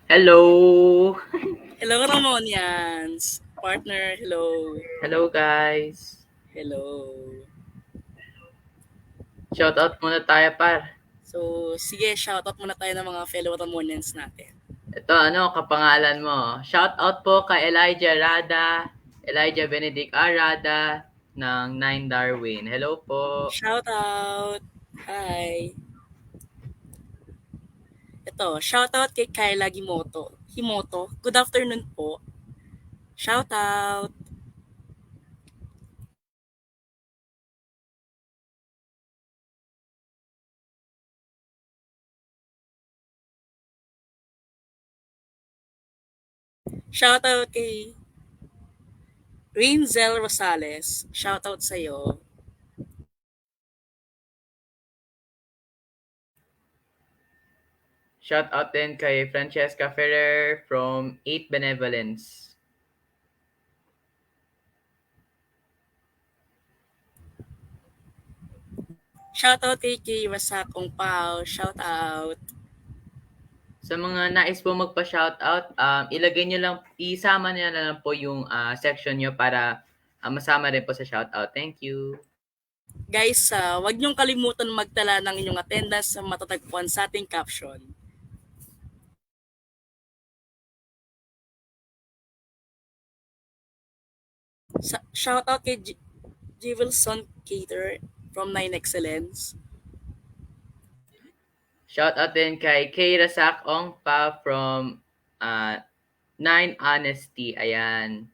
Hello! Hello, Ramonians. Partner, hello. Hello guys. Hello. Shoutout muna tayo par. So, sige, shoutout muna tayo ng mga fellow Ramonians natin. Ito kapangalan mo. Shoutout po kay Elijah Rada, Elijah Benedict R. Rada ng 9 Darwin. Hello po. Shoutout. Hi. Ito, shoutout kay Kyla Himoto. Good afternoon po. Shoutout. Shoutout kay Rainzel Rosales. Shoutout sa'yo. Shoutout din kay Francesca Ferrer from 8 Benevolence. Shoutout kay Rasakong Pao. Shoutout. Sa mga nais po magpa-shoutout, ilagay nyo lang, isama nyo na lang po yung section nyo para masama rin po sa shoutout. Thank you. Guys, wag niyong kalimutan magtala ng inyong attendance sa matatagpuan sa ating caption. Shoutout kay Jivelson Cater from 9 Excellence. Shoutout din kay Keira Sakong pa from 9 Honesty. Ayan.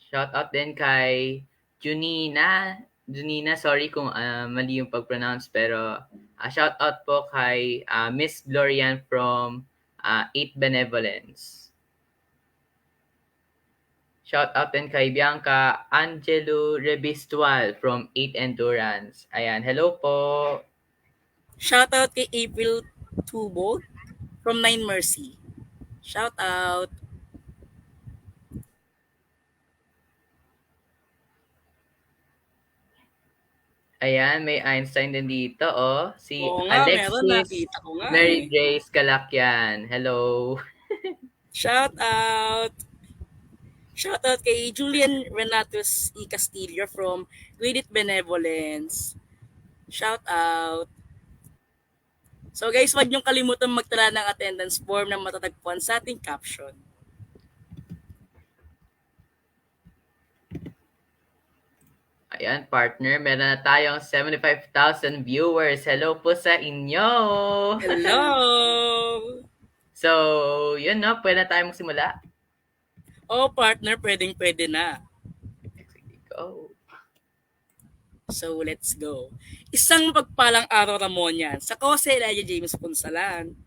Shoutout din kay Junina. Junina, sorry kung mali yung pag-pronounce, pero shoutout po kay Miss Glorian from 8 Benevolence. Shoutout din kay Bianca Angelo Rebistual from 8 Endurance. Ayan, hello po. Shoutout kay April Tubog from 9 Mercy. Shoutout. Ayan, may Einstein din dito, oh. Si Oo nga, Alexis meron, nakita ko nga Mary eh. Grace Calacyan. Hello. Shoutout. Shoutout kay Julian Renatus E. Castillo from Grade It Benevolence. Shoutout. So guys, wag niyong kalimutan magtala ng attendance form na matatagpuan sa ating caption. Ayan, partner, meron na tayong 75,000 viewers. Hello po sa inyo. Hello! So, yun no, pwede na tayo magsimula. Oh, partner, pwede na. Go. So, let's go. Isang pagpalang araw, Ramonian, sa Jose Elijah James Punsalan.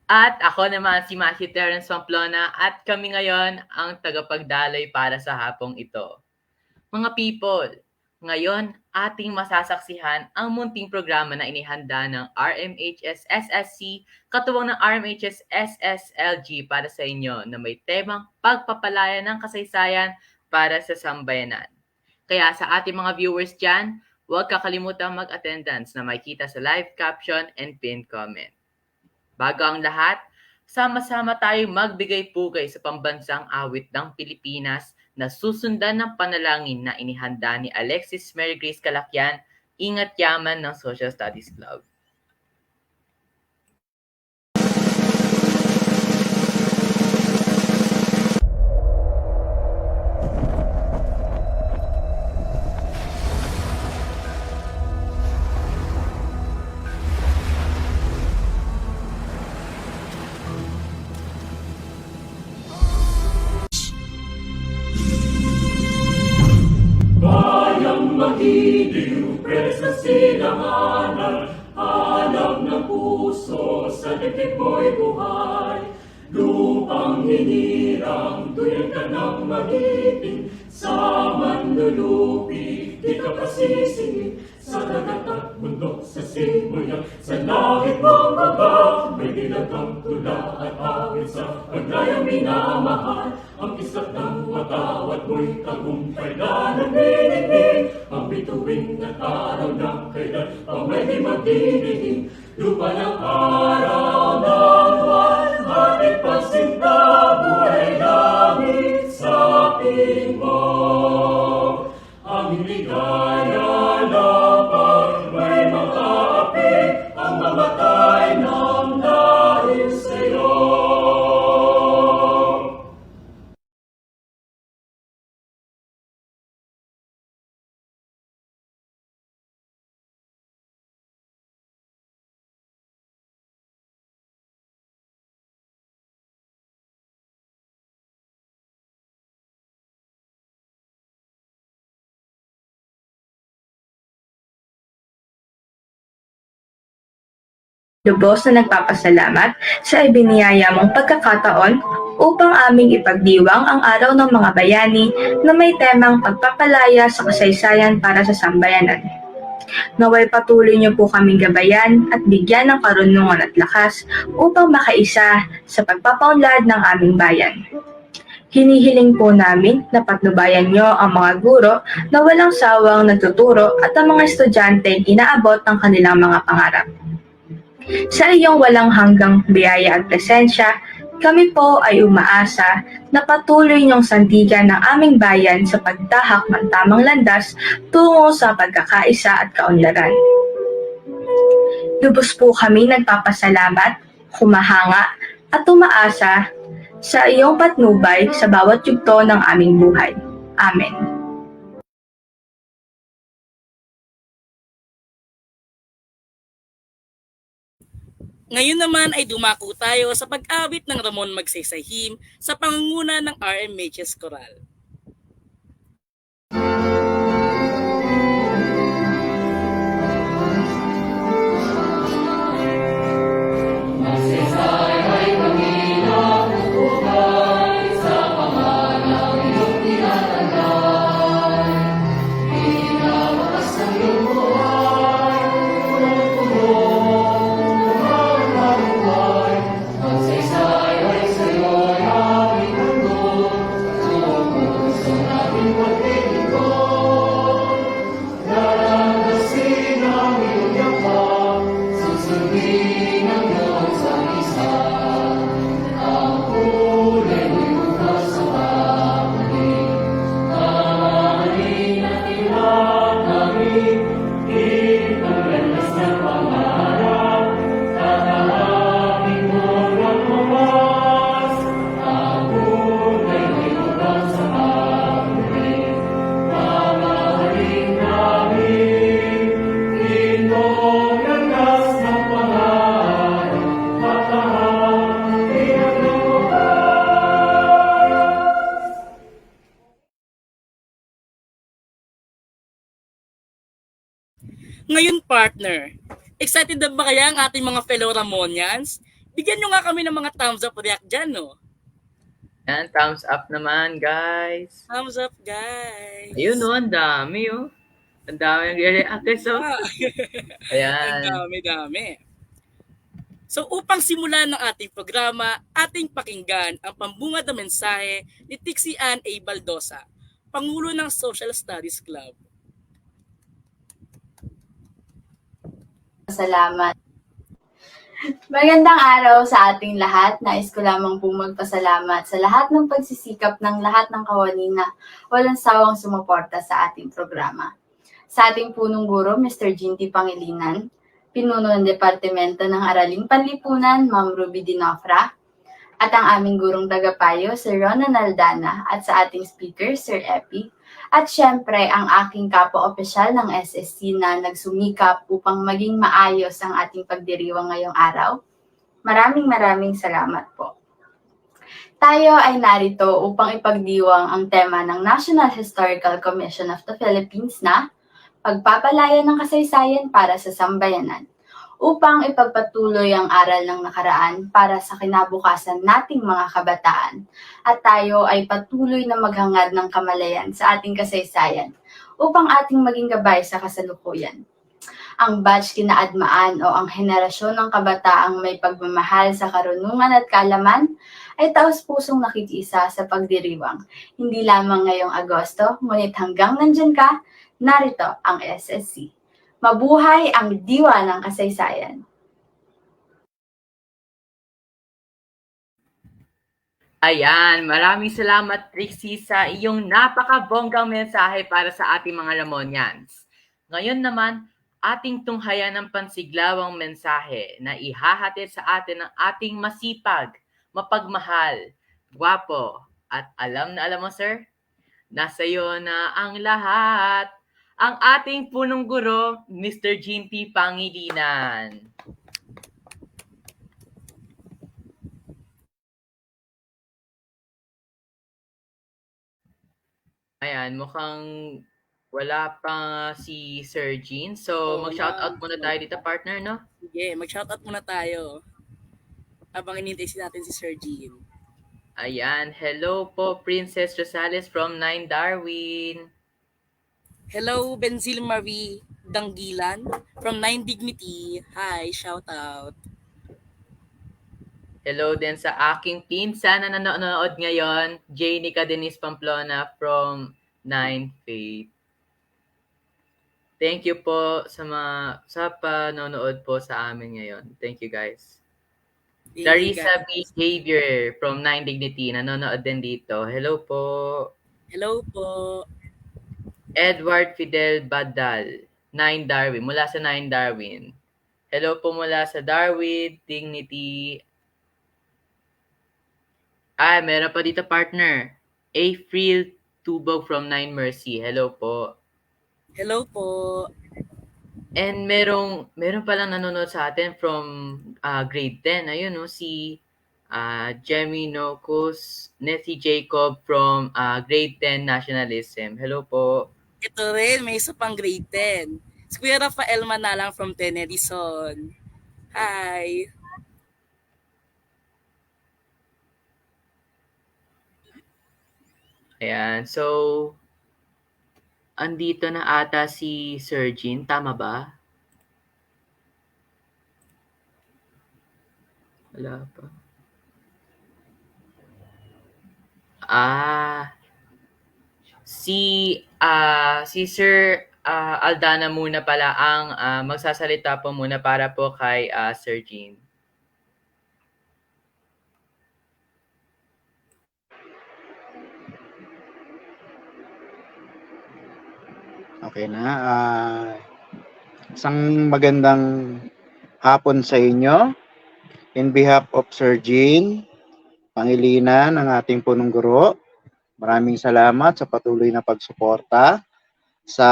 At ako naman si Matthew Terence Pamplona at kami ngayon ang tagapagdaloy para sa hapong ito. Mga people, ngayon ating masasaksihan ang munting programa na inihanda ng RMHS SSC katuwang ng RMHS SSLG para sa inyo na may temang pagpapalaya ng kasaysayan para sa sambayanan. Kaya sa ating mga viewers dyan, huwag kakalimutan mag-attendance na makikita sa live caption and pinned comment. Bago ang lahat, sama-sama tayong magbigay-pugay sa pambansang awit ng Pilipinas na susundan ng panalangin na inihanda ni Alexis Mary Grace Calacyan, Ingat Yaman ng Social Studies Club. Bayang magiliw, pres na silanganan, hanap ng puso, sa dibdib mo'y buhay. Lupang hinirang, tuyan ka ng magibing, sa manlulupi, di ka pasisingin. Sa dagat at bundok, sa simulyan, sa langit mong baba, may dilagang tula at awit sa paglayang minamahal. Ang kisat ng watawat mo'y tagumpay na nagbibigay, ang bituin at araw ng kailan pa may di magdidihin. Lupa ng araw ng buwan, ating pagsinta, buhay Lubos na nagpapasalamat sa ibiniyaya mong pagkakataon upang aming ipagdiwang ang araw ng mga bayani na may temang pagpapalaya sa kasaysayan para sa sambayanan. Naway patuloy niyo po kaming gabayan at bigyan ng karunungan at lakas upang makaisa sa pagpapaunlad ng aming bayan. Hinihiling po namin na patnubayan niyo ang mga guro na walang sawang nagtuturo at ang mga estudyanteng inaabot ang kanilang mga pangarap. Sa iyong walang hanggang biyaya at presensya, kami po ay umaasa na patuloy niyong sandigan ng aming bayan sa pagtahak ng tamang landas tungo sa pagkakaisa at kaunlaran. Lubos po kami nagpapasalamat, humahanga at umaasa sa iyong patnubay sa bawat yugto ng aming buhay. Amen. Ngayon naman ay dumako tayo sa pag-awit ng Ramon Magsaysayhim sa pangunguna ng RMHS Coral. Ngayon partner, excited na ba kaya ang ating mga fellow Ramonians? Bigyan nyo nga kami ng mga thumbs up react dyan, no? Yan, thumbs up naman, guys. Thumbs up, guys! Ayun, no, ang dami, oh. Ang dami nagre-react, guys, oh. Ah, ang Ayan. dami. So upang simulan ng ating programa, ating pakinggan ang pambungad na mensahe ni Tixie Ann A. Baldosa, Pangulo ng Social Studies Club. Salamat. Magandang araw sa ating lahat. Nais ko lamang pong magpasalamat sa lahat ng pagsisikap ng lahat ng kawani na walang sawang sumuporta sa ating programa. Sa ating punong guro, Mr. Ginty Pangilinan, pinuno ng Departamento ng Araling Panlipunan, Ma'am Ruby Dinofra, at ang aming gurong tagapayo, Sir Ronan Aldana, at sa ating speaker, Sir Epi, at syempre ang aking kapwa-opisyal ng SSC na nagsumikap upang maging maayos ang ating pagdiriwang ngayong araw. Maraming salamat po. Tayo ay narito upang ipagdiwang ang tema ng National Historical Commission of the Philippines na Pagpapalaya ng Kasaysayan para sa Sambayanan, upang ipagpatuloy ang aral ng nakaraan para sa kinabukasan nating mga kabataan at tayo ay patuloy na maghangad ng kamalayan sa ating kasaysayan upang ating maging gabay sa kasalukuyan. Ang batch kinaadmaan o ang henerasyon ng kabataang may pagmamahal sa karunungan at kaalaman ay taos-pusong nakikiisa sa pagdiriwang. Hindi lamang ngayong Agosto, ngunit hanggang nandyan ka, narito ang SSC. Mabuhay ang diwa ng kasaysayan. Ayan, maraming salamat, Trixie, sa iyong napakabonggang mensahe para sa ating mga Ramonians. Ngayon naman, ating tunghayan ng pansiglawang mensahe na ihahatid sa atin ng ating masipag, mapagmahal, gwapo, at alam na alam mo, sir, nasa iyo na ang lahat. Ang ating punong guro, Mr. Ginty Pangilinan. Ayan, mukhang Wala pa si Sir Jean. So, Oo nga. mag-shoutout muna tayo dito, partner, no? Sige, mag-shoutout muna tayo. Habang inintay natin si Sir Jean. Ayan. Hello po, Princess Rosales from 9 Darwin. Hello, Benzil Marie Danggilan from Nine Dignity. Hi, shout out. Hello din sa aking pinsan na nanonood ngayon, Janica Denise Pamplona from 9 Faith. Thank you po sa panonood po sa amin ngayon. Thank you, guys. Thank you, Larissa guys. Behavior from 9 Dignity, nanonood din dito. Hello po. Hello po. Edward Fidel Badal, 9 Darwin, mula sa 9 Darwin. Hello po mula sa Darwin, Dignity. Meron pa dito, partner. April Tubog from 9 Mercy. Hello po. Hello po. And meron palang nanonood sa atin from grade 10. Ayun, no, si Jemmy Nocus, Nettie Jacob from grade 10 Nationalism. Hello po. Ito rin, may isa pang grade 10. Si Kuya Rafael Manalang from Tenerife. Hi. Ayan, so andito na ata si Sir Jean, tama ba? Wala pa. Si Sir Aldana muna pala ang magsasalita po muna para po kay Sir Jean. Okay na. Isang magandang hapon sa inyo. In behalf of Sir Jean Pangilinan, ang ating punong guro, maraming salamat sa patuloy na pagsuporta sa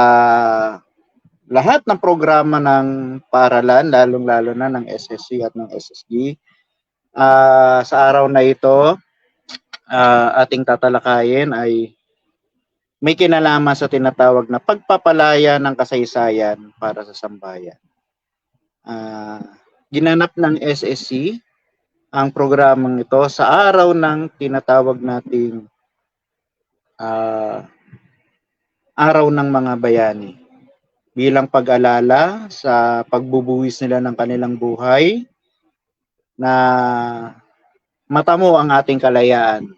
lahat ng programa ng paaralan, lalong-lalo na ng SSC at ng SSG. Sa araw na ito, ating tatalakayin ay may kinalaman sa tinatawag na pagpapalaya ng kasaysayan para sa sambayan. Ginanap ng SSC ang programang ito sa araw ng tinatawag nating Araw ng Mga Bayani bilang pag-alala sa pagbubuwis nila ng kanilang buhay na matamo ang ating kalayaan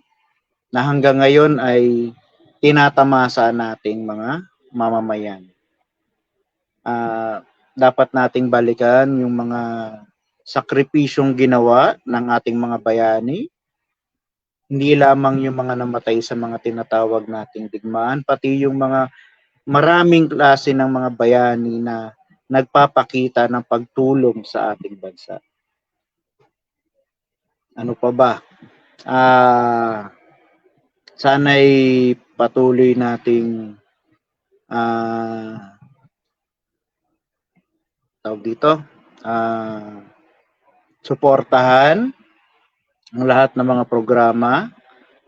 na hanggang ngayon ay tinatamasa nating mga mamamayan. Dapat nating balikan yung mga sakripisyong ginawa ng ating mga bayani, hindi lamang yung mga namatay sa mga tinatawag nating digmaan, pati yung mga maraming klase ng mga bayani na nagpapakita ng pagtulong sa ating bansa. Ano pa ba? Sana'y patuloy nating suportahan ang lahat ng mga programa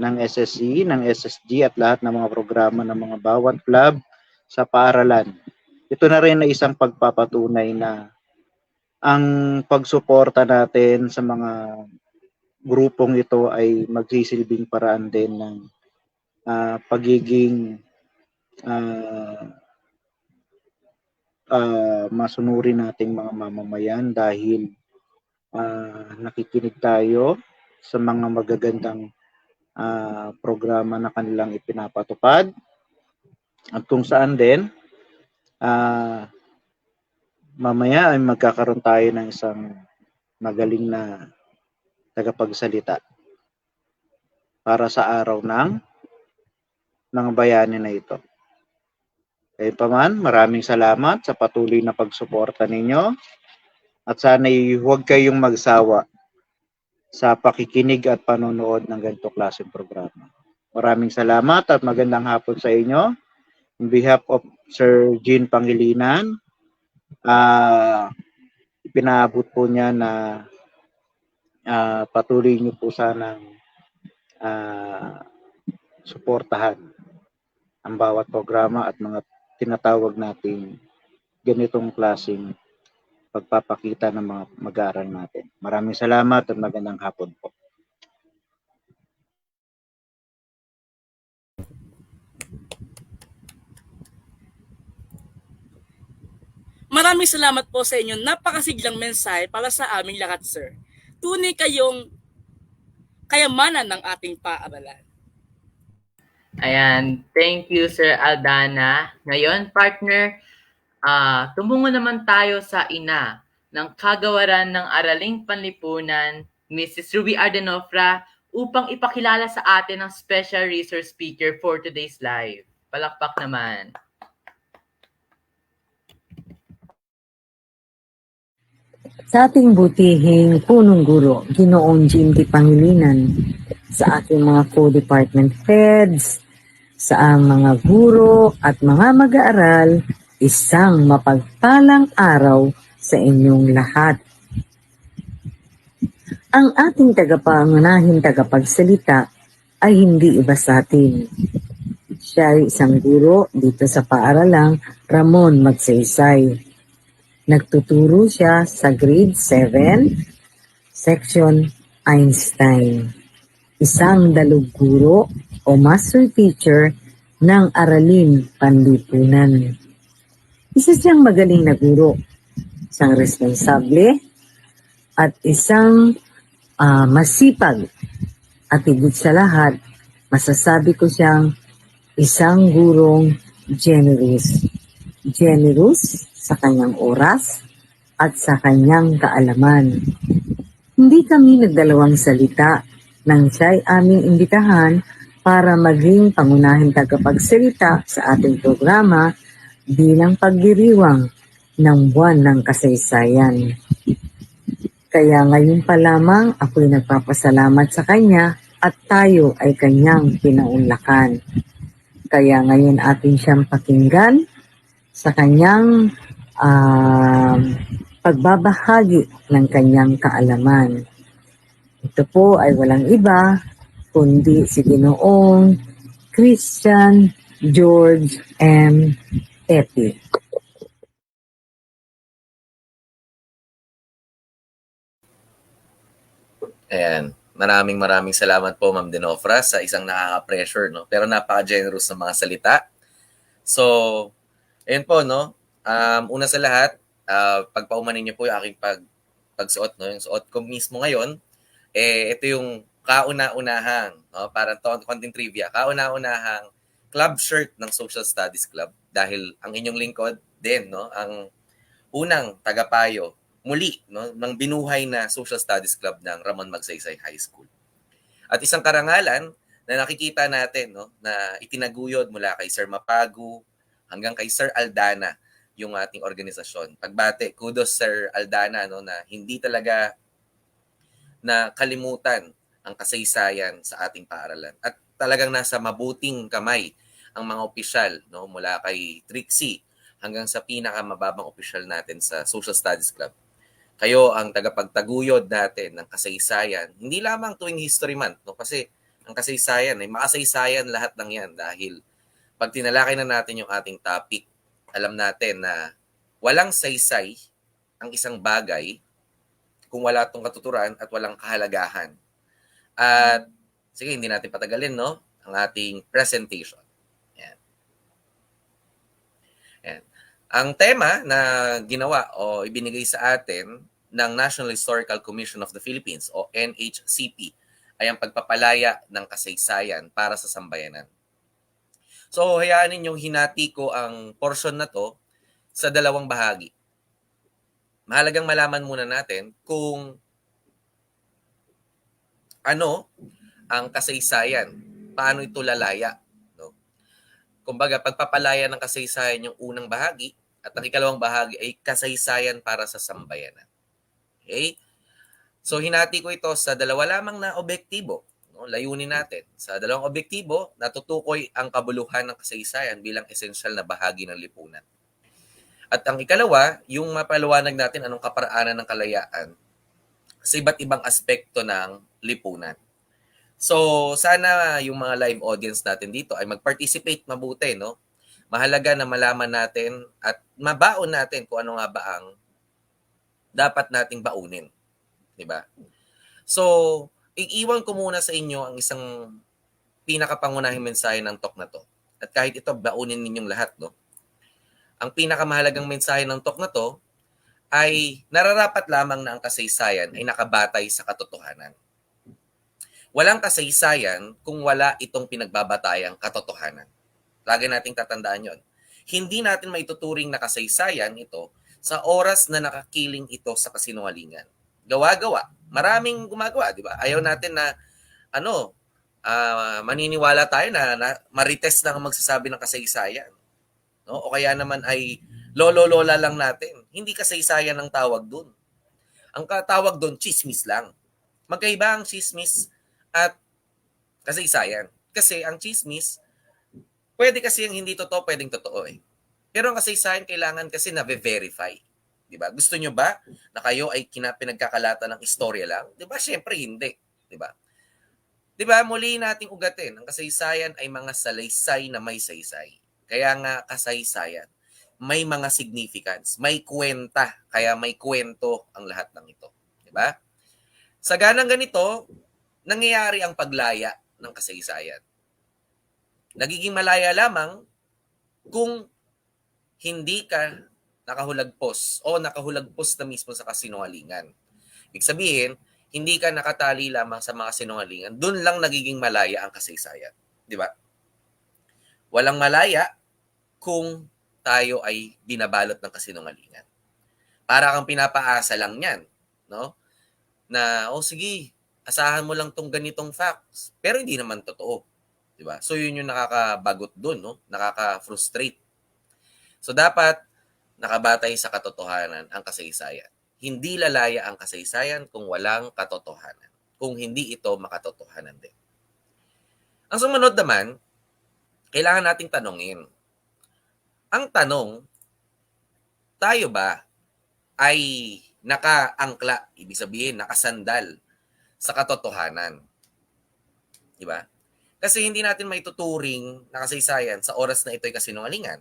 ng SSC, ng SSG at lahat ng mga programa ng mga bawat club sa paaralan. Ito na rin ay isang pagpapatunay na ang pagsuporta natin sa mga grupong ito ay magsisilbing paraan din ng pagiging masunuri nating mga mamamayan dahil nakikinig tayo sa mga magagandang programa na kanilang ipinapatupad at kung saan din mamaya ay magkakaroon tayo ng isang magaling na tagapagsalita para sa araw ng mga bayani na ito. Kaya pa man, maraming salamat sa patuloy na pagsuporta ninyo at sana'y huwag kayong magsawa sa pakikinig at panonood ng ganito klaseng programa. Maraming salamat at magandang hapon sa inyo. On behalf of Sir Jean Pangilinan, ipinaabot po niya na patuloy niyo po sanang suportahan ang bawat programa at mga tinatawag nating ganitong klaseng pagpapakita ng mga mag-aaral natin. Maraming salamat at magandang hapon po. Maraming salamat po sa inyong napakasiglang mensahe para sa aming lahat, sir. Tunay kayong kayamanan ng ating paaralan. Ayan, thank you Sir Aldana. Ngayon, partner, tumungo naman tayo sa ina ng kagawaran ng Araling Panlipunan, Mrs. Ruby Ardenofra, upang ipakilala sa atin ang special resource speaker for today's live. Palakpak naman. Sa ating butihing punong guro, Ginoong Jim T. Pangilinan, sa ating mga co-department heads, sa mga guro at mga mag-aaral, isang mapagpalang araw sa inyong lahat. Ang ating tagapangunahing tagapagsalita ay hindi iba sa atin. Siya ay isang guro dito sa paaralang Ramon Magsaysay. Nagtuturo siya sa grade 7, section Einstein. Isang daluguro o master teacher ng Aralin Panlipunan. Isa siyang magaling na guro, isang responsable, at isang masipag. At higit sa lahat, masasabi ko siyang isang gurong generous. Generous sa kanyang oras at sa kanyang kaalaman. Hindi kami nagdalawang salita nang siya'y aming imbitahan para maging pangunahing tagapagsalita sa ating programa bilang pagdiriwang ng buwan ng kasaysayan. Kaya ngayon pa lamang ako'y nagpapasalamat sa kanya at tayo ay kanyang pinaunlakan. Kaya ngayon atin siyang pakinggan sa kanyang pagbabahagi ng kanyang kaalaman. Ito po ay walang iba kundi si Ginoong Christian George M. Epi. Ayan. Maraming salamat po, Ma'am Denofra, sa isang nakaka-pressure, no? Pero napaka-generous ng mga salita. So, ayun po, no? Una sa lahat, pagpaumanin niyo po yung aking pagsuot, no? Yung suot ko mismo ngayon, ito yung kauna-unahang, no? Parang konting trivia, kauna-unahang club shirt ng Social Studies Club dahil ang inyong lingkod din, no? Ang unang tagapayo muli, no, ng binuhay na Social Studies Club ng Ramon Magsaysay High School. At isang karangalan na nakikita natin, no, na itinaguyod mula kay Sir Mapagu hanggang kay Sir Aldana yung ating organisasyon. Pagbate, kudos Sir Aldana, no, na hindi talaga na kalimutan ang kasaysayan sa ating paaralan. At talagang nasa mabuting kamay ang mga opisyal, no, mula kay Trixie hanggang sa pinakamababang opisyal natin sa Social Studies Club. Kayo ang tagapagtaguyod natin ng kasaysayan, hindi lamang tuwing History Month, no? Kasi ang kasaysayan ay makasaysayan lahat ng yan dahil pag tinalakay na natin yung ating topic, alam natin na walang saysay ang isang bagay kung wala itong katuturan at walang kahalagahan. At sige, hindi natin patagalin, no? Ang ating presentation. Yan. Yan. Ang tema na ginawa o ibinigay sa atin ng National Historical Commission of the Philippines o NHCP ay ang pagpapalaya ng kasaysayan para sa sambayanan. So, hayaan ninyong hinati ko ang portion na to sa dalawang bahagi. Mahalagang malaman muna natin kung ano ang kasaysayan, paano ito lalaya. No? Kumbaga, pagpapalaya ng kasaysayan yung unang bahagi, at ang ikalawang bahagi ay kasaysayan para sa sambayanan. Okay? So, hinati ko ito sa dalawa lamang na objektibo. No? Layunin natin. Sa dalawang objektibo, natutukoy ang kabuluhan ng kasaysayan bilang esensyal na bahagi ng lipunan. At ang ikalawa, yung mapaliwanag natin anong kaparaanan ng kalayaan sa iba't ibang aspekto ng lipunan. So, sana yung mga live audience natin dito ay mag-participate mabuti, no? mahalaga na malaman natin at mabaon natin kung ano nga ba ang dapat nating baunin. Diba? So, iiwan ko muna sa inyo ang isang pinakapangunahing mensahe ng talk na to. At kahit ito, baunin ninyong lahat, no? Ang pinakamahalagang mensahe ng talk na to ay nararapat lamang na ang kasaysayan ay nakabatay sa katotohanan. Walang kasaysayan kung wala itong pinagbabatayang katotohanan. Lagi nating tatandaan yon. Hindi natin maituturing na kasaysayan ito sa oras na nakakiling ito sa kasinungalingan. Gawa-gawa. Maraming gumagawa, di ba? Ayaw natin na maniniwala tayo na marites lang ang magsasabi ng kasaysayan. No? O kaya naman ay lolo-lola lang natin. Hindi kasaysayan ang tawag dun. Ang tawag dun, chismis lang. Magkaiba ang chismis at kasaysayan. Kasi ang chismis, pwede kasi yung hindi totoo, pwedeng totoo eh. Pero ang kasaysayan kailangan kasi na-verify. Diba? Gusto nyo ba na kayo ay pinagkakalatan ng istorya lang? Diba? Siyempre hindi. Diba? Diba? Muli nating ugatin. Ang kasaysayan ay mga salaysay na may saysay. Kaya nga kasaysayan. May mga significance. May kwenta. Kaya may kwento ang lahat ng ito. Diba? Sa ganang ganito, nangyayari ang paglaya ng kasaysayan. Nagiging malaya lamang kung hindi ka nakahulagpos o nakahulagpos na mismo sa kasinungalingan. Ibig sabihin, hindi ka nakatali lamang sa mga sinungalingan, doon lang nagiging malaya ang kasaysayan. Di ba? Walang malaya kung tayo ay binabalot ng kasinungalingan. Para kang pinapaasa lang yan. No? Na, sige, asahan mo lang tong ganitong facts. Pero hindi naman totoo. Di ba? So yun yung nakakabagot doon, no? Nakaka-frustrate. So dapat nakabatay sa katotohanan ang kasaysayan. Hindi lalaya ang kasaysayan kung walang katotohanan. Kung hindi ito makatotohanan din. Ang sumunod naman, kailangan nating tanungin. Ang tanong, tayo ba ay nakaangkla, ibig sabihin nakasandal sa katotohanan? Di ba? Kasi hindi natin maituturing na kasaysayan sa oras na ito'y kasinungalingan.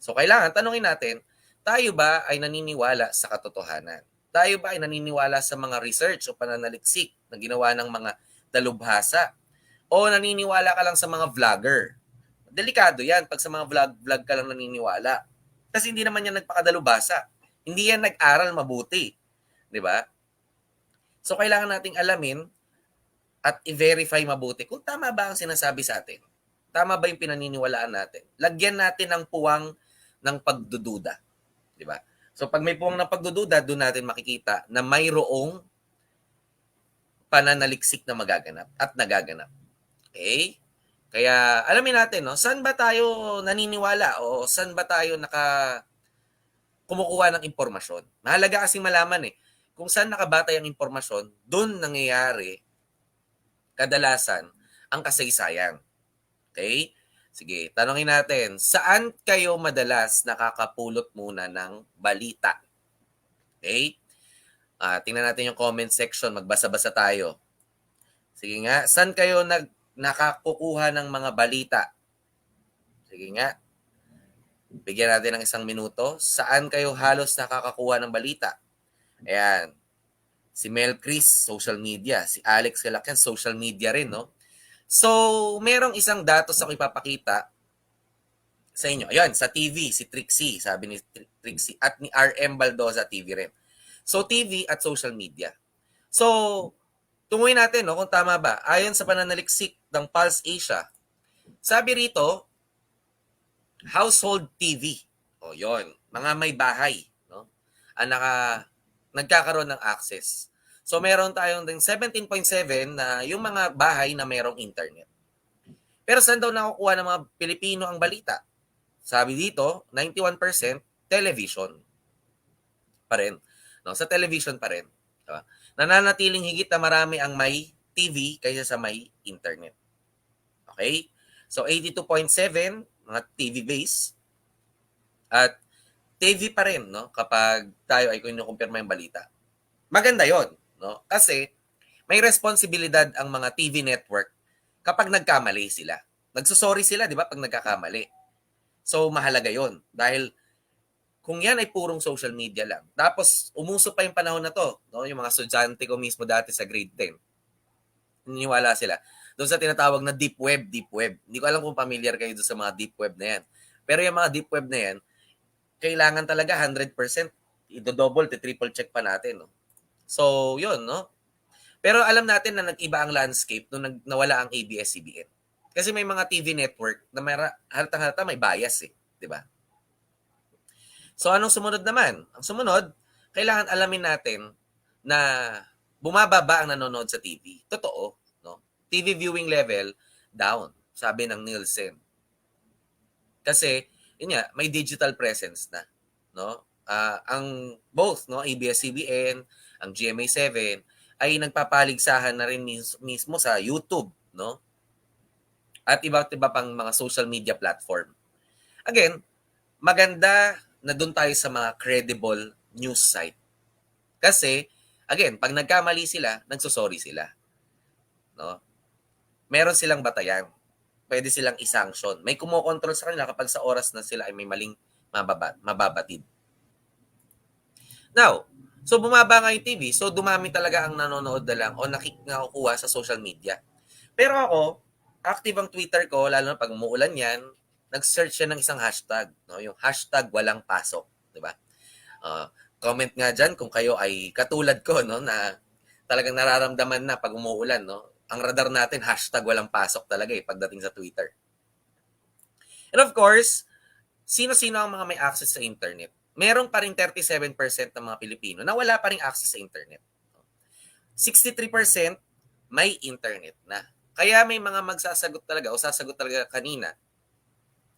So kailangan tanungin natin, tayo ba ay naniniwala sa katotohanan? Tayo ba ay naniniwala sa mga research o pananaliksik na ginawa ng mga dalubhasa? O naniniwala ka lang sa mga vlogger? Delikado yan pag sa mga vlog ka lang naniniwala. Kasi hindi naman yan nagpakadalubhasa. Hindi yan nag-aral mabuti. Di ba? So kailangan nating alamin at i-verify mabuti kung tama ba ang sinasabi sa atin. Tama ba yung pinaniniwalaan natin? Lagyan natin ng puwang ng pagdududa. Di ba? So pag may puwang ng pagdududa, doon natin makikita na mayroong pananaliksik na magaganap at nagaganap. Okay? Kaya alamin natin, no, saan ba tayo naniniwala o saan ba tayo kumukuha ng impormasyon? Mahalaga kasing malaman kung saan nakabatay ang impormasyon, doon nangyayari kadalasan ang kasaysayan. Okay? Sige, tanongin natin, saan kayo madalas nakakapulot muna ng balita? Okay? Tingnan natin yung comment section, magbasa-basa tayo. Sige nga, saan kayo nakakukuha ng mga balita? Sige nga, bigyan natin ng 1 minuto. Saan kayo halos nakakakuha ng balita? Ayan. Si Mel Chris, social media. Si Alex Calacyan, social media rin, no? So, merong isang datos ako ipapakita sa inyo. Ayan, sa TV, si Trixie, sabi ni Trixie, at ni RM Baldoza, TV rin. So, TV at social media. So, tunguin natin, no, kung tama ba. Ayon sa pananaliksik ng Pulse Asia, sabi rito, household TV. O, yon, mga may bahay, no? Ang nagkakaroon ng access. So meron tayong 17.7 na yung mga bahay na merong internet. Pero saan daw nakukuha ng mga Pilipino ang balita? Sabi dito, 91% television pa rin. No, sa television pa rin. Diba? Nananatiling higit na marami ang may TV kaysa sa may internet. Okay? So 82.7 mga TV base at TV pa rin, no, kapag tayo ay kinukumpirma yung balita. Maganda yon, no? Kasi may responsibilidad ang mga TV network kapag nagkamali sila. Nagsusorry sila, di ba, pag nagkakamali. So, mahalaga yon. Dahil kung yan ay purong social media lang, tapos umuso pa yung panahon na to, no? Yung mga estudyante ko mismo dati sa grade 10, naniniwala sila doon sa tinatawag na deep web, deep web. Hindi ko alam kung familiar kayo doon sa mga deep web na yan. Pero yung mga deep web na yan, kailangan talaga 100% i-double, triple check pa natin. No? So, yun, no? Pero alam natin na nag-iba ang landscape nung nawala ang ABS-CBN. Kasi may mga TV network na halatang-halata may bias eh. Di ba? So, anong sumunod naman? Ang sumunod, kailangan alamin natin na bumababa ang nanonood sa TV. Totoo. No? TV viewing level, down. Sabi ng Nielsen. Kasi, yun nga, may digital presence na. No? Ang both, no, ABS-CBN, ang GMA7, ay nagpapaligsahan na rin mismo sa YouTube. No? At iba't iba pang mga social media platform. Again, maganda na doon tayo sa mga credible news site. Kasi, again, pag nagkamali sila, nagsosorry sila. No? Meron silang batayan. Pwede silang i-sanction. May kumokontrol sa kanila kapag sa oras na sila ay may maling mababatid. Now, so bumaba nga yung TV, so dumami talaga ang nanonood na lang o nakukuha sa social media. Pero ako, active ang Twitter ko, lalo na pag umuulan yan, nag-search siya ng isang hashtag, no? Yung hashtag walang pasok, di ba? Comment nga dyan kung kayo ay katulad ko, no, na talagang nararamdaman na pag umuulan, no? Ang radar natin, hashtag walang pasok talaga eh, pagdating sa Twitter. And of course, sino-sino ang mga may access sa internet? Meron pa rin 37% ng mga Pilipino na wala pa rin access sa internet. 63% may internet na. Kaya may mga magsasagot talaga o sasagot talaga kanina.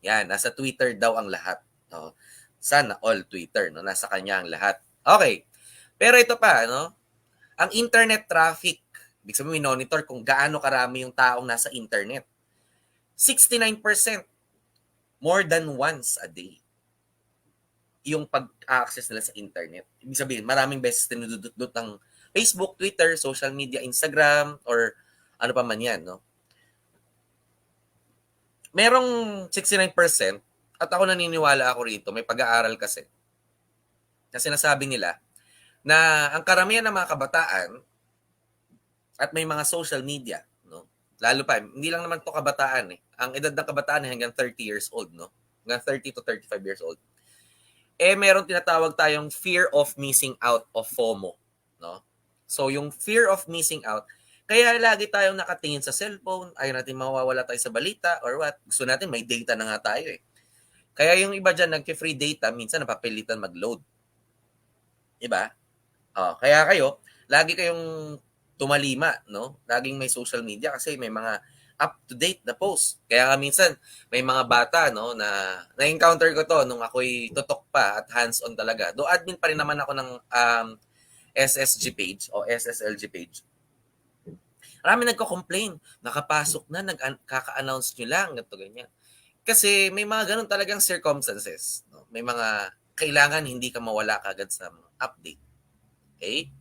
Yan, nasa Twitter daw ang lahat. No? Sana all Twitter, no? Nasa kanya ang lahat. Okay. Pero ito pa, no? Ang internet traffic, ibig sabihin, monitor kung gaano karami yung taong nasa internet. 69%, more than once a day, yung pag-access nila sa internet. Ibig sabihin, maraming beses tinududot ng Facebook, Twitter, social media, Instagram, or ano pa man yan, no? Merong 69%, at ako naniniwala ako rito, may pag-aaral kasi, na sinasabi nila na ang karamihan ng mga kabataan at may mga social media, no? Lalo pa, hindi lang naman to kabataan eh. Ang edad ng kabataan ay hanggang 30 years old, no? Hanggang 30 to 35 years old. Eh meron tinatawag tayong fear of missing out of FOMO, no? So yung fear of missing out, kaya lagi tayong nakatingin sa cellphone, ayaw natin mawawala tayo sa balita or what. Gusto natin may data na nga tayo eh. Kaya yung iba dyan nagke-free data, minsan napapilitan mag-load. Diba? Kaya kayo, lagi kayong tumalima, no? Laging may social media kasi may mga up-to-date na post. Kaya nga minsan, may mga bata, no, na-encounter ko to nung ako'y tutok pa at hands-on talaga. Do admin pa rin naman ako ng SSG page o SSLG page. Marami nagko-complain, nakapasok na, nagkaka-announce nyo lang, ganito, ganyan. Kasi may mga ganun talagang circumstances. No? May mga kailangan hindi ka mawala kagad sa update. Okay?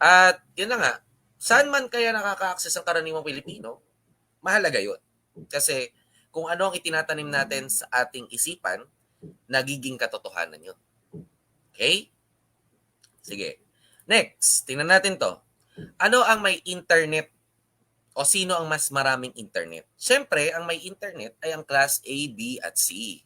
At yun na nga, saan man kaya nakaka-access ang karaniwang Pilipino, mahalaga yun. Kasi kung ano ang itinatanim natin sa ating isipan, nagiging katotohanan yun. Okay? Sige. Next, tingnan natin to. Ano ang may internet o sino ang mas maraming internet? Siyempre, ang may internet ay ang class A, B, at C.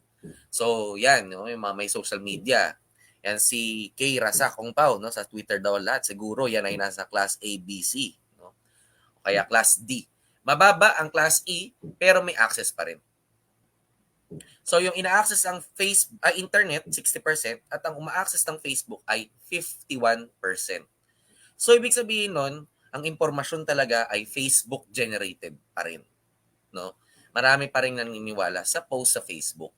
So, yan, no? Yung mga may social media. Yan si Kay Rasa Kong Pao, no? Sa Twitter daw lahat. Siguro yan ay nasa class A, B, C. No? O kaya class D. Mababa ang class E, pero may access pa rin. So, yung ina-access ang internet, 60%, at ang uma-access ng Facebook ay 51%. So, ibig sabihin nun, ang impormasyon talaga ay Facebook generated pa rin. No? Marami pa rin naniniwala sa post sa Facebook.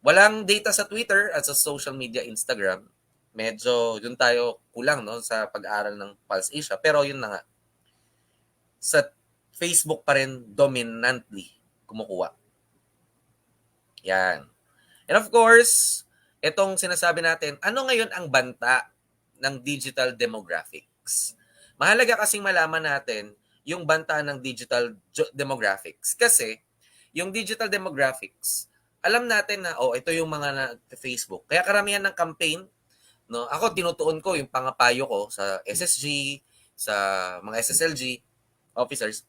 Walang data sa Twitter at sa social media Instagram. Medyo yun tayo kulang, no, sa pag-aaral ng Pulse Asia. Pero yun na nga. Sa Facebook pa rin dominantly kumukuha. Yan. And of course, itong sinasabi natin, ano ngayon ang banta ng digital demographics? Mahalaga kasing malaman natin yung banta ng digital demographics. Kasi yung digital demographics alam natin na, ito yung mga na Facebook. Kaya karamihan ng campaign, no, ako tinutuon ko yung pangapayo ko sa SSG, sa mga SSLG officers,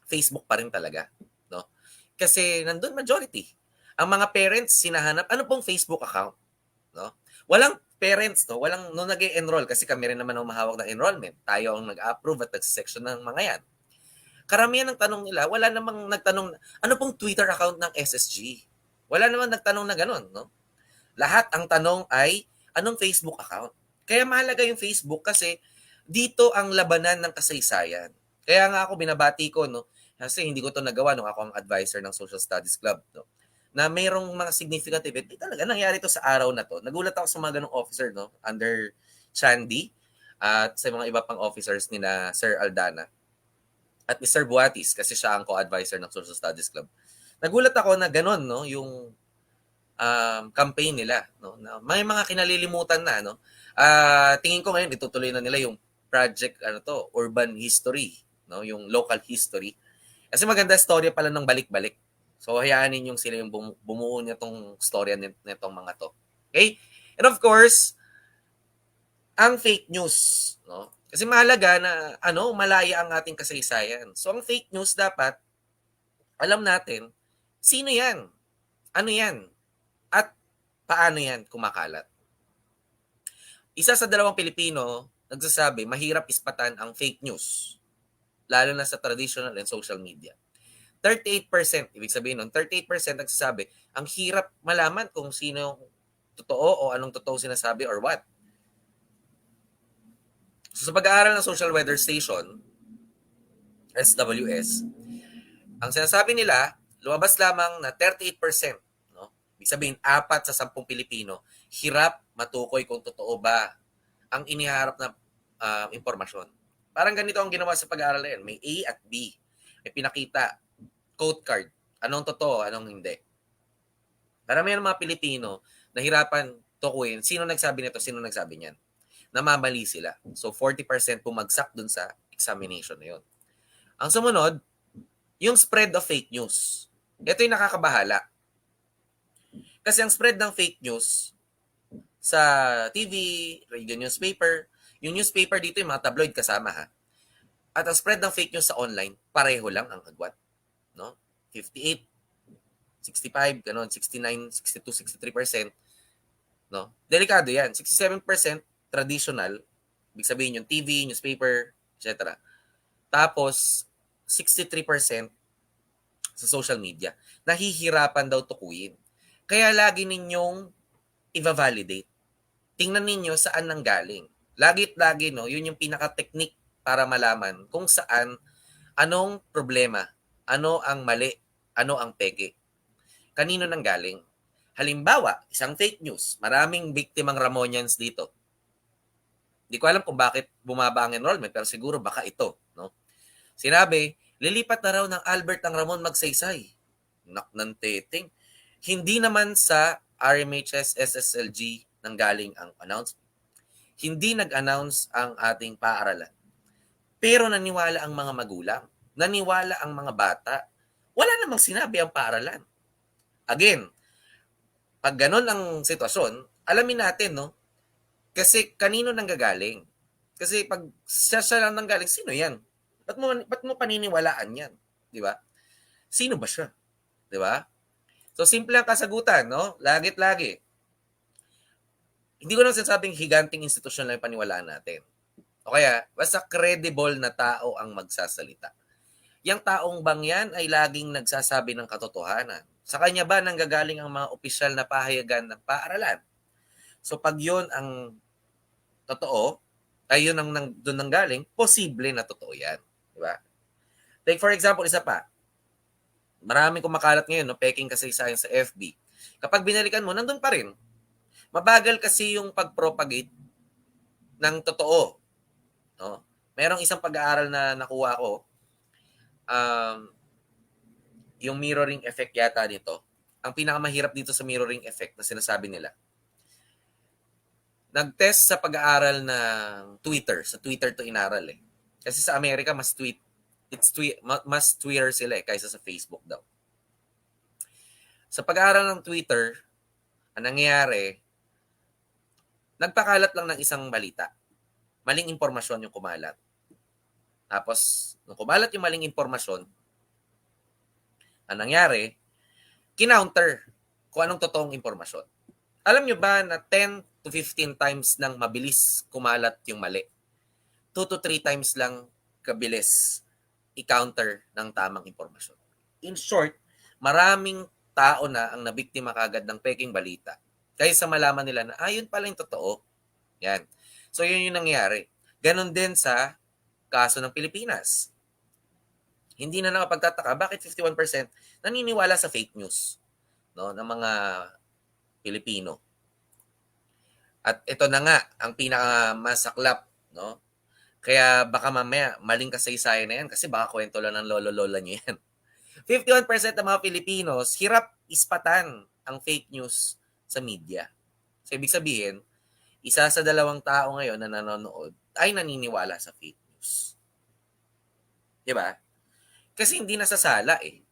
Facebook pa rin talaga, no? Kasi nandun majority. Ang mga parents sinahanap, ano pong Facebook account, no? Walang parents, no? Walang nung nag-enroll kasi kami rin naman ang mahawak ng enrollment. Tayo ang nag-approve at nag-section ng mga yan. Karamihan ng tanong nila, wala namang nagtanong, ano pong Twitter account ng SSG? Wala namang nagtanong na ganun, no? Lahat ang tanong ay, anong Facebook account? Kaya mahalaga yung Facebook kasi dito ang labanan ng kasaysayan. Kaya nga ako binabati ko, no? Kasi hindi ko to nagawa nung ako ang advisor ng Social Studies Club, no? Na mayroong mga significant event. Talaga nangyari to sa araw na to. Nagulat ako sa mga ganong officer, no? Under Chandy at sa mga iba pang officers ni na Sir Aldana at Mr. Buatis kasi siya ang co-advisor ng Social Studies Club. Nagulat ako na ganon, no? Yung campaign nila, no? Na may mga kinalilimutan na, no? Tingin ko ngayon itutuloy na nila yung project urban history, no? Yung local history. Kasi maganda storya pala ng balik-balik. So hayaan ninyong sila yung bumuo nitong storya nitong mga to. Okay? And of course, ang fake news, no? Kasi mahalaga na malaya ang ating kasaysayan. So ang fake news dapat alam natin sino 'yan? Ano 'yan? At paano 'yan kumakalat? Isa sa dalawang Pilipino nagsasabi mahirap ispatan ang fake news lalo na sa traditional and social media. 38%, ibig sabihin nun, 38% nagsasabi, ang hirap malaman kung sino yung totoo o anong totoo sinasabi or what. So sa pag-aaral ng Social Weather Station, SWS, ang sinasabi nila, lumabas lamang na 38%, no? Ibig sabihin, 4 sa 10 Pilipino, hirap matukoy kung totoo ba ang iniharap na impormasyon. Parang ganito ang ginawa sa pag-aaral na yan. May A at B. May pinakita, code card. Anong totoo, anong hindi. Karamihan ng mga Pilipino, nahirapan tukuyin sino nagsabi nito, sino nagsabi niyan. Namamali sila. So 40% pumagsak dun sa examination na yun. Ang sumunod, yung spread of fake news. Ito yung nakakabahala. Kasi ang spread ng fake news sa TV, radio newspaper, yung newspaper dito yung mga tabloid kasama ha. At ang spread ng fake news sa online, pareho lang ang agwat. No? 58, 65, ganun, 69, 62, 63%. No? Delikado yan. 67% traditional, ibig sabihin yung TV, newspaper, etc. Tapos, 63% sa social media. Nahihirapan daw tukuyin. Kaya lagi ninyong i-validate. Tingnan ninyo saan nanggaling. Lagi, no, yun yung pinaka-technique para malaman kung saan, anong problema, ano ang mali, ano ang peke. Kanino nanggaling? Halimbawa, isang fake news. Maraming biktimang Ramonians dito. Hindi ko alam kung bakit bumaba ang enrollment, pero siguro baka ito. No? Sinabi, lilipat na raw ng Albert ng Ramon Magsaysay. Ng teting. Hindi naman sa RMHS SSLG nanggaling ang announcement. Hindi nag-announce ang ating paaralan. Pero naniwala ang mga magulang. Naniwala ang mga bata. Wala namang sinabi ang paaralan. Again, pag ganun ang sitwasyon, alamin natin, no? Kasi kanino nanggagaling? Kasi pag siya lang nanggaling, sino yan? Ba't mo paniniwalaan yan? Di ba? Sino ba siya? Di ba? So, simple ang kasagutan, no? Lagit-lagi. Hindi ko lang sinasabing higanting institusyon lang yung paniwalaan natin. O kaya, basta credible na tao ang magsasalita. Yang taong bang yan ay laging nagsasabi ng katotohanan. Sa kanya ba nanggagaling ang mga opisyal na pahayagan ng paaralan? So pag yun ang totoo, ay yun ang doon nanggaling, posible na totoo yan. Diba? Take for example, isa pa. Maraming kumakalat ngayon, no, peking kasaysayan sa FB. Kapag binalikan mo, nandun pa rin. Mabagal kasi yung pag-propagate ng totoo. No? Merong isang pag-aaral na nakuha ko, yung mirroring effect yata nito. Ang pinakamahirap dito sa mirroring effect na sinasabi nila. Nag-test sa pag-aaral ng Twitter. Sa Twitter to inaral eh. Kasi sa Amerika, mas Twitter sila eh, kaysa sa Facebook daw. Sa pag-aaral ng Twitter, ang nangyayari, nagpakalat lang ng isang balita. Maling impormasyon yung kumalat. Tapos, nung kumalat yung maling impormasyon, ang nangyari, kinounter kung anong totoong impormasyon. Alam nyo ba na 10 to 15 times lang mabilis kumalat yung mali? 2 to 3 times lang kabilis i-counter ng tamang impormasyon. In short, maraming tao na ang nabiktima kagad ng peking balita. Kaysa malaman nila na, yun pala yung totoo. Yan. So, yun yung nangyari. Ganon din sa kaso ng Pilipinas. Hindi na nakapagtataka, bakit 51% naniniwala sa fake news, no, ng mga Pilipino. At ito na nga, ang pinakamasaklap, no? Kaya baka mamaya, maling kasaysayan na yan kasi baka kwento lang ng lolo-lola nyo yan. 51% ng mga Pilipinos, hirap ispatan ang fake news sa media. So, ibig sabihin, isa sa 2 tao ngayon na nanonood ay naniniwala sa fake news. Diba? Kasi hindi nasasala eh.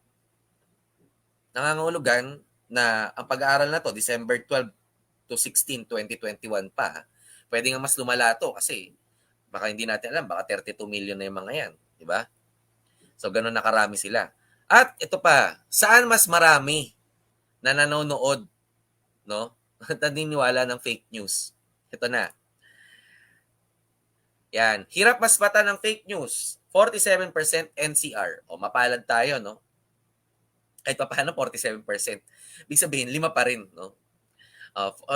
Nangangahulugan na ang pag-aaral na to, December 12 to 16, 2021 pa, pwede nga mas lumala to kasi baka hindi natin alam, baka 32 million na yung mga yan. Diba? So, ganun nakarami sila. At ito pa, saan mas marami na nanonood, no? Naniniwala ng fake news? Ito na. Yan. Hirap maspatan ng fake news. 47% NCR. O, mapalad tayo, no? Kahit pa paano, 47%. Ibig sabihin, 5 pa rin, no?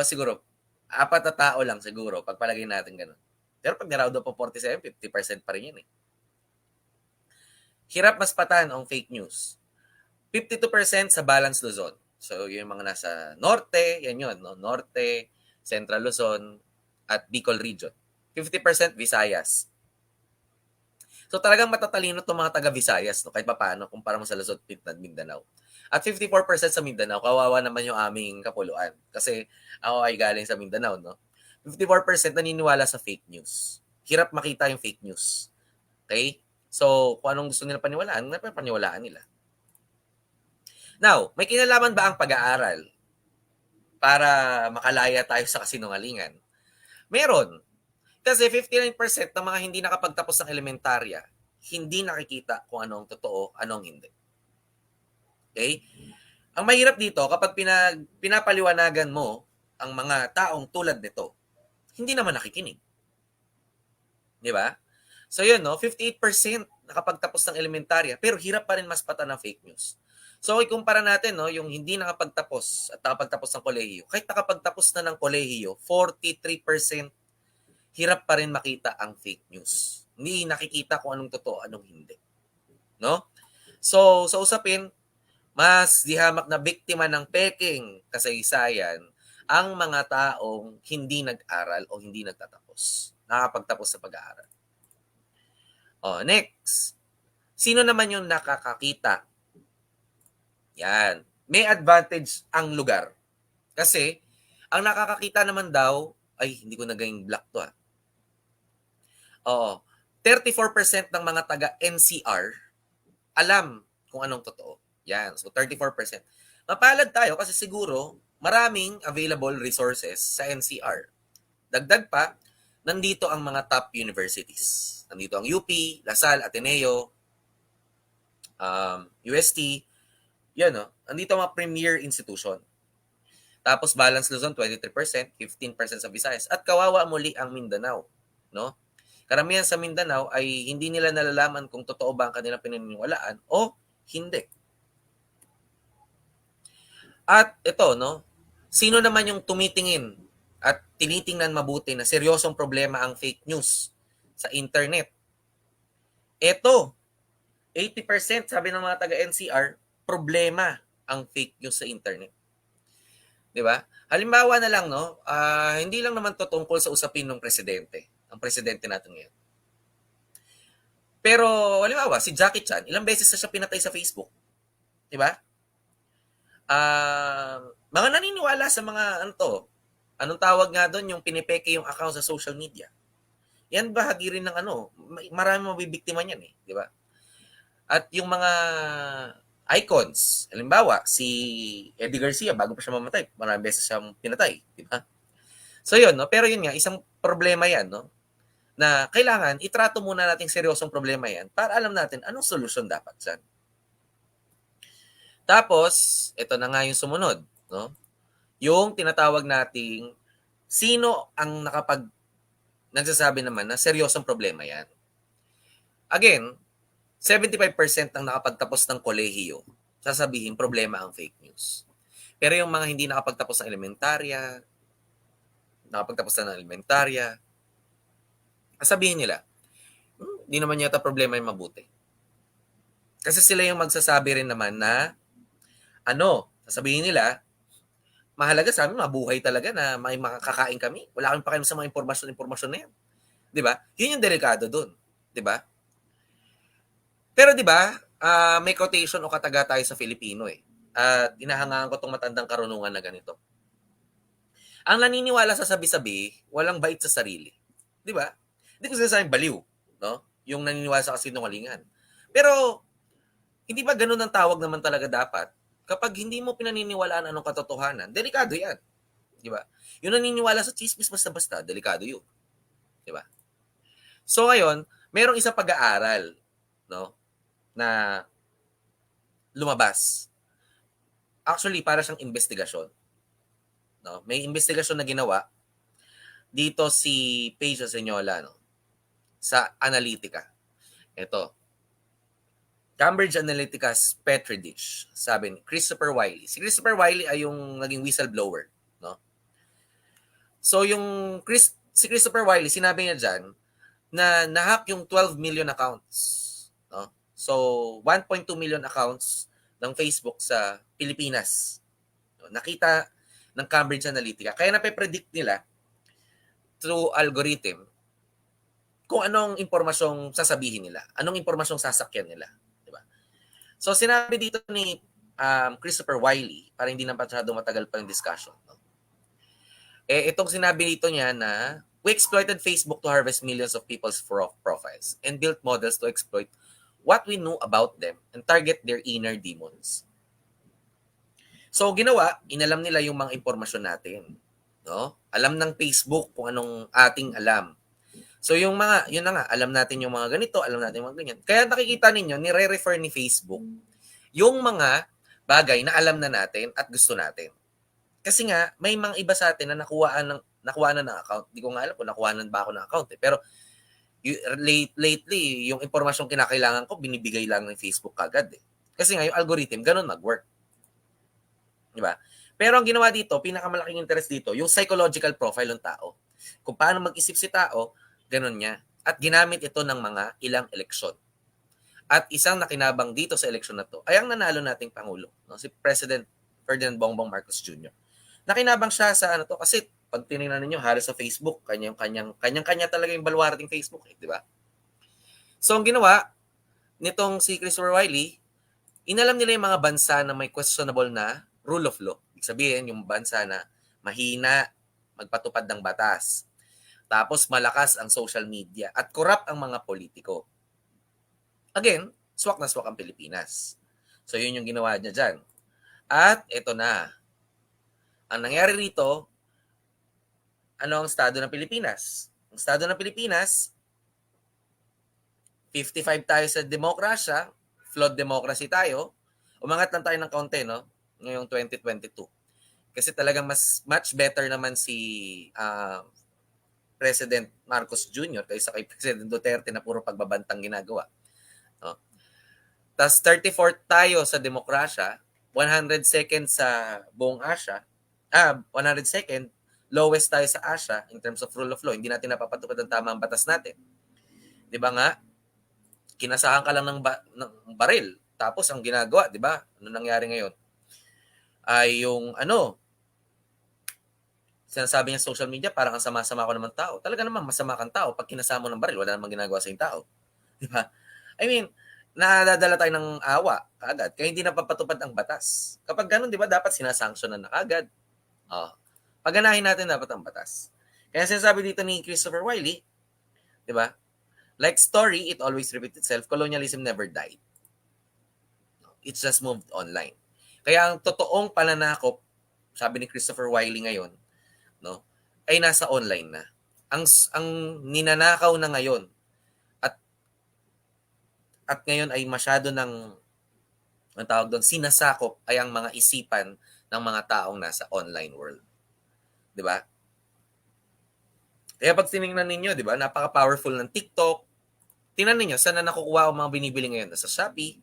Siguro, 4 na tao lang siguro, pagpalagay natin ganun. Pero pag niraw daw po 47, 50% pa rin yan eh. Hirap maspatan ang fake news. 52% sa Balance Luzon. So, yung mga nasa Norte, yan yun, no? Norte, Central Luzon, at Bicol Region. 50% Visayas. So, talagang matatalino itong mga taga-Visayas, no? Kahit pa paano, kumpara mo sa Luzon, at Mindanao. At 54% sa Mindanao, kawawa naman yung aming kapuluan. Kasi ako ay galing sa Mindanao, no? 54% naniniwala sa fake news. Hirap makita yung fake news. Okay? So, kung anong gusto nila paniwalaan, napapaniwalaan nila. Now, may kinalaman ba ang pag-aaral para makalaya tayo sa kasinungalingan? Meron. Kasi 59% ng mga hindi nakapagtapos ng elementarya, hindi nakikita kung anong totoo, anong hindi. Okay? Ang mahirap dito, kapag pinapaliwanagan mo ang mga taong tulad nito, hindi naman nakikinig. Di ba? So yun, no? 58% nakapagtapos ng elementarya, pero hirap pa rin maspatan ng fake news. So ikumpara natin, no, yung hindi nakapagtapos at nakapagtapos ng kolehiyo. Kahit nakapagtapos na ng kolehiyo, 43% hirap pa rin makita ang fake news. Hindi nakikita kung anong totoo, anong hindi. No? So, sa usapin, mas dihamak na biktima ng peking kasaysayan ang mga taong hindi nag-aral o hindi nagtatapos. Nakapagtapos sa pag-aaral. Next. Sino naman yung nakakakita? Yan. May advantage ang lugar. Kasi, ang nakakakita naman daw, ay, hindi ko naging black to 34% ng mga taga-NCR alam kung anong totoo. Yan. So, 34%. Mapalad tayo kasi siguro maraming available resources sa NCR. Dagdag pa, nandito ang mga top universities. Nandito ang UP, LaSalle, Ateneo, UST. Yan, no? Nandito ang mga premier institution. Tapos Balance Luzon, 23%, 15% sa Visayas. At kawawa muli ang Mindanao. No? Karamihan sa Mindanao ay hindi nila nalalaman kung totoo ba ang kanilang pinaniniwalaan o hindi. At ito, no? Sino naman yung tumitingin at tinitingnan mabuti na seryosong problema ang fake news sa internet? Ito, 80% sabi ng mga taga-NCR, problema ang fake news sa internet. 'Di ba? Halimbawa na lang, no, hindi lang naman to tungkol sa usapin ng presidente, ang presidente natin ngayon. Pero halimbawa, si Jackie Chan, ilang beses na siya pinatay sa Facebook. 'Di ba? Mga naniniwala sa mga anong tawag nga doon, yung pinipeke yung account sa social media. Yan bahagi rin ng marami mabibiktima niyan eh, 'di ba? At yung mga icons. Halimbawa, si Eddie Garcia, bago pa siya mamatay, maraming beses siyang pinatay, di ba? So yun, no? Pero yun nga, isang problema yan, no? Na kailangan itrato muna nating seryosong problema yan para alam natin anong solusyon dapat dyan. Tapos, ito na nga yung sumunod, no? Yung tinatawag nating sino ang nagsasabi naman na seryosong problema yan. Again, 75% ng nakapagtapos ng kolehiyo, sasabihin problema ang fake news. Pero yung mga hindi nakapagtapos ng elementarya, sabihin nila, hindi naman yata problema yung mabuti. Kasi sila yung magsasabi rin naman na, sasabihin nila, mahalaga sa amin, mabuhay talaga na may makakain kami. Wala kami pakialam sa mga impormasyon na yan. Di ba? Yun yung delikado dun. Di ba? Pero di ba, may quotation o kataga tayo sa Filipino eh. At inahangaan ko itong matandang karunungan na ganito. Ang naniniwala sa sabi-sabi, walang bait sa sarili. Di ba? Hindi ko sinasabing baliw, no? Yung naniniwala sa kasinungalingan. Pero, hindi ba ganun ang tawag naman talaga dapat? Kapag hindi mo pinaniniwalaan anong katotohanan, delikado yan. Di ba? Yung naniniwala sa chismis basta-basta, delikado yun. Di ba? So ngayon, merong isang pag-aaral, no, na lumabas. Actually, para siyang investigasyon. No? May investigasyon na ginawa dito si Paige Aseniola, no, sa Analytica. Ito. Cambridge Analytica's Petri Dish. Sabi ni Christopher Wiley. Si Christopher Wiley ay yung naging whistleblower. No? So si Christopher Wiley, sinabi niya dyan na nahack yung 12 million accounts. No? So 1.2 million accounts ng Facebook sa Pilipinas. No? Nakita ng Cambridge Analytica. Kaya nape-predict nila through algorithm kung anong impormasyong sasabihin nila. Anong impormasyong sasakyan nila. So, sinabi dito ni Christopher Wiley, para hindi na masyado matagal pa yung discussion. No? Itong sinabi dito niya na, we exploited Facebook to harvest millions of people's profiles and built models to exploit what we knew about them and target their inner demons. So, ginawa, inalam nila yung mga impormasyon natin. No? Alam ng Facebook kung anong ating alam. So yun na nga, alam natin yung mga ganito, alam natin yung mga ganyan. Kaya nakikita ninyo, nire-refer ni Facebook yung mga bagay na alam na natin at gusto natin. Kasi nga, may mga iba sa atin na nakuha na ng account. Hindi ko nga alam kung nakuha na ba ako ng account. Pero lately, yung impormasyong kinakailangan ko, binibigay lang ng Facebook kagad. Kasi nga, yung algorithm, ganun mag-work. Di ba? Pero ang ginawa dito, pinakamalaking interest dito, yung psychological profile ng tao. Kung paano mag-isip si tao, ganun niya. At ginamit ito ng mga ilang eleksyon. At isang nakinabang dito sa eleksyon na to ay ang nanalo nating Pangulo, no? Si President Ferdinand Bongbong Marcos Jr. Nakinabang siya sa ano to kasi pag tinignan niyo halos sa Facebook, kanya talaga yung baluarte ng Facebook, di ba? So ang ginawa nitong si Christopher Wiley, inalam nila yung mga bansa na may questionable na rule of law. Ibig sabihin yung bansa na mahina magpatupad ng batas. Tapos malakas ang social media at corrupt ang mga politiko. Again, swak na swak ang Pilipinas. So yun yung ginawa niya dyan. At ito na. Ang nangyari rito, ano ang estado ng Pilipinas? Ang estado ng Pilipinas, 55 tayo sa demokrasya, flawed democracy tayo. Umangat lang tayo ng kaunti, no? Ngayong 2022. Kasi talagang much better naman si President Marcos Jr. kaysa kay President Duterte na puro pagbabantang ginagawa. No? Tapos 34th tayo sa demokrasya, 102nd sa buong Asia, 102nd, lowest tayo sa Asia in terms of rule of law. Hindi natin napapatupad ang tamang batas natin. Di ba nga? Kinasahan ka lang ng baril. Tapos ang ginagawa, di ba? Ano nangyari ngayon? Ay yung sinasabi niya sa social media, parang ang sama-sama ko naman tao. Talaga naman, masama kang tao. Pag kinasama mo ng baril, wala namang ginagawa sa yung tao. Di ba? I mean, nadadala tayo ng awa kaagad. Kaya hindi napapatupad ang batas. Kapag ganun, di ba, dapat sinasangsyonan na kaagad. Pagganahin natin dapat ang batas. Kaya sinasabi dito ni Christopher Wiley, di ba? Like story, it always repeats itself. Colonialism never died. It's just moved online. Kaya ang totoong pananakop, sabi ni Christopher Wiley ngayon, no, ay nasa online na. Ang ninanakaw na ngayon at ngayon ay masyado ng ang tawag doon, sinasakop ay ang mga isipan ng mga taong nasa online world. 'Di ba? Kaya pag tiningnan ninyo, 'di ba, napaka-powerful ng TikTok. Tingnan niyo saan na nakukuha ang mga binibili ngayon? Nasa Shopee,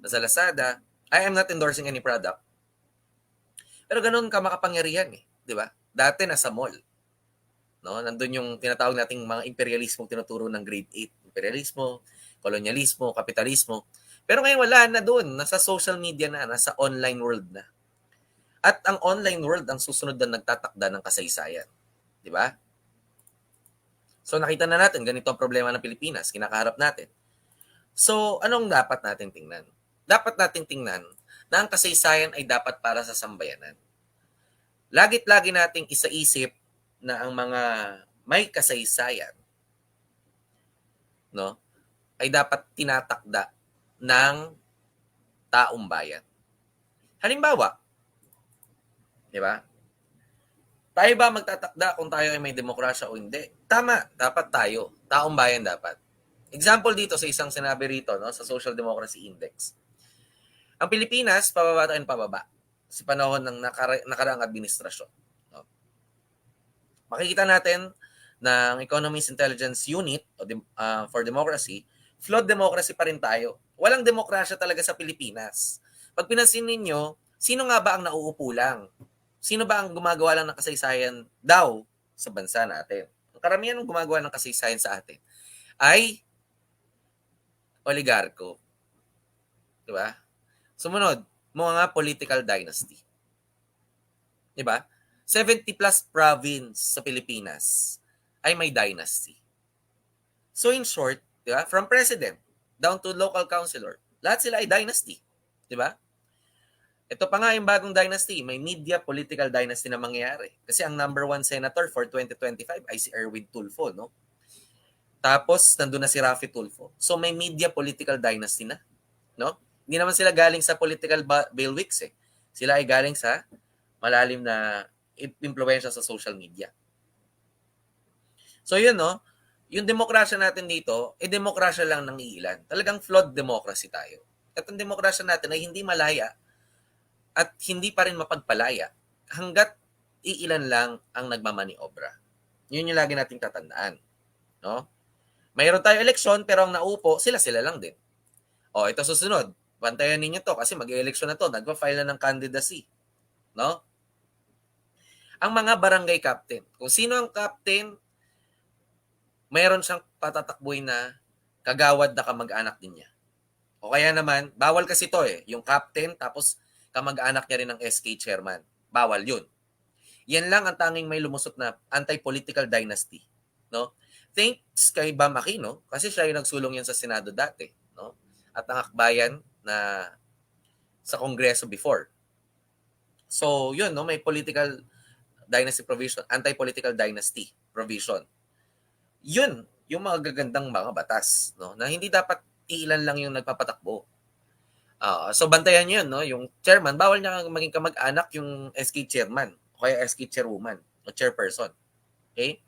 nasa Lazada. I am not endorsing any product. Pero ganoon ka makapangyarihan eh, 'di ba? Dati nasa mall. No, nandun yung tinatawag nating mga imperialismo tinuturo ng grade 8. Imperialismo, kolonyalismo, kapitalismo. Pero ngayon wala na doon, nasa social media na, nasa online world na. At ang online world ang susunod na nagtatakda ng kasaysayan. Di ba? So nakita na natin, ganito ang problema ng Pilipinas, kinakaharap natin. So anong dapat natin tingnan? Dapat natin tingnan na ang kasaysayan ay dapat para sa sambayanan. Lagit-lagi nating isaisip na ang mga may kasaysayan, no, ay dapat tinatakda ng taong bayan. Halimbawa, di ba? Tayo ba magtatakda kung tayo ay may demokrasya o hindi? Tama, dapat tayo. Taong bayan dapat. Example dito sa isang sinabi rito, no, sa Social Democracy Index. Ang Pilipinas, pababa tayo pababa sa panahon ng nakaraang administrasyon. No? Makikita natin ng Economist Intelligence Unit for Democracy, flawed democracy pa rin tayo. Walang demokrasya talaga sa Pilipinas. Pag pinansin ninyo, sino nga ba ang nauupo lang? Sino ba ang gumagawa lang ng kasaysayan daw sa bansa natin? Ang karamihan ng gumagawa ng kasaysayan sa atin ay oligarko. Diba? Sumunod, mga political dynasty. Diba? 70 plus province sa Pilipinas ay may dynasty. So in short, diba? From president down to local councilor, lahat sila ay dynasty. Diba? Ito pa nga yung bagong dynasty, may media political dynasty na mangyayari. Kasi ang number 1 senator for 2025 ay si Erwin Tulfo, no? Tapos, nandun na si Raffy Tulfo. So, may media political dynasty na, no? Hindi naman sila galing sa political bailiwicks, eh. Sila ay galing sa malalim na impluwensya sa social media. So, yun, no? Yung demokrasya natin dito, demokrasya lang ng iilan. Talagang flawed democracy tayo. At ang demokrasya natin ay hindi malaya at hindi pa rin mapagpalaya hanggat iilan lang ang nagmamaniobra. Yun yung lagi nating tatandaan. No? Mayroon tayo eleksyon pero ang naupo, sila lang din. O, ito susunod. Bantayan ninyo to kasi mag-eleksyon na to. Nagpa-file na ng candidacy. No? Ang mga barangay captain. Kung sino ang captain, mayroon siyang patatakbuhin na kagawad na kamag-anak din niya. O kaya naman, bawal kasi to eh. Yung captain, tapos kamag-anak niya rin ng SK chairman. Bawal yun. Yan lang ang tanging may lumusot na anti-political dynasty. No? Thanks kay Bam Aquino, kasi siya yung nagsulong yan sa Senado dati. No? At ang akbayan na sa Kongreso before. So, yun, no? May political dynasty provision, anti-political dynasty provision. Yun, yung mga gagandang mga batas, no? Na hindi dapat ilan lang yung nagpapatakbo. So, bantayan nyo yun, no? Yung chairman, bawal niya maging kamag-anak yung SK chairman o kaya SK chairwoman o chairperson. Okay?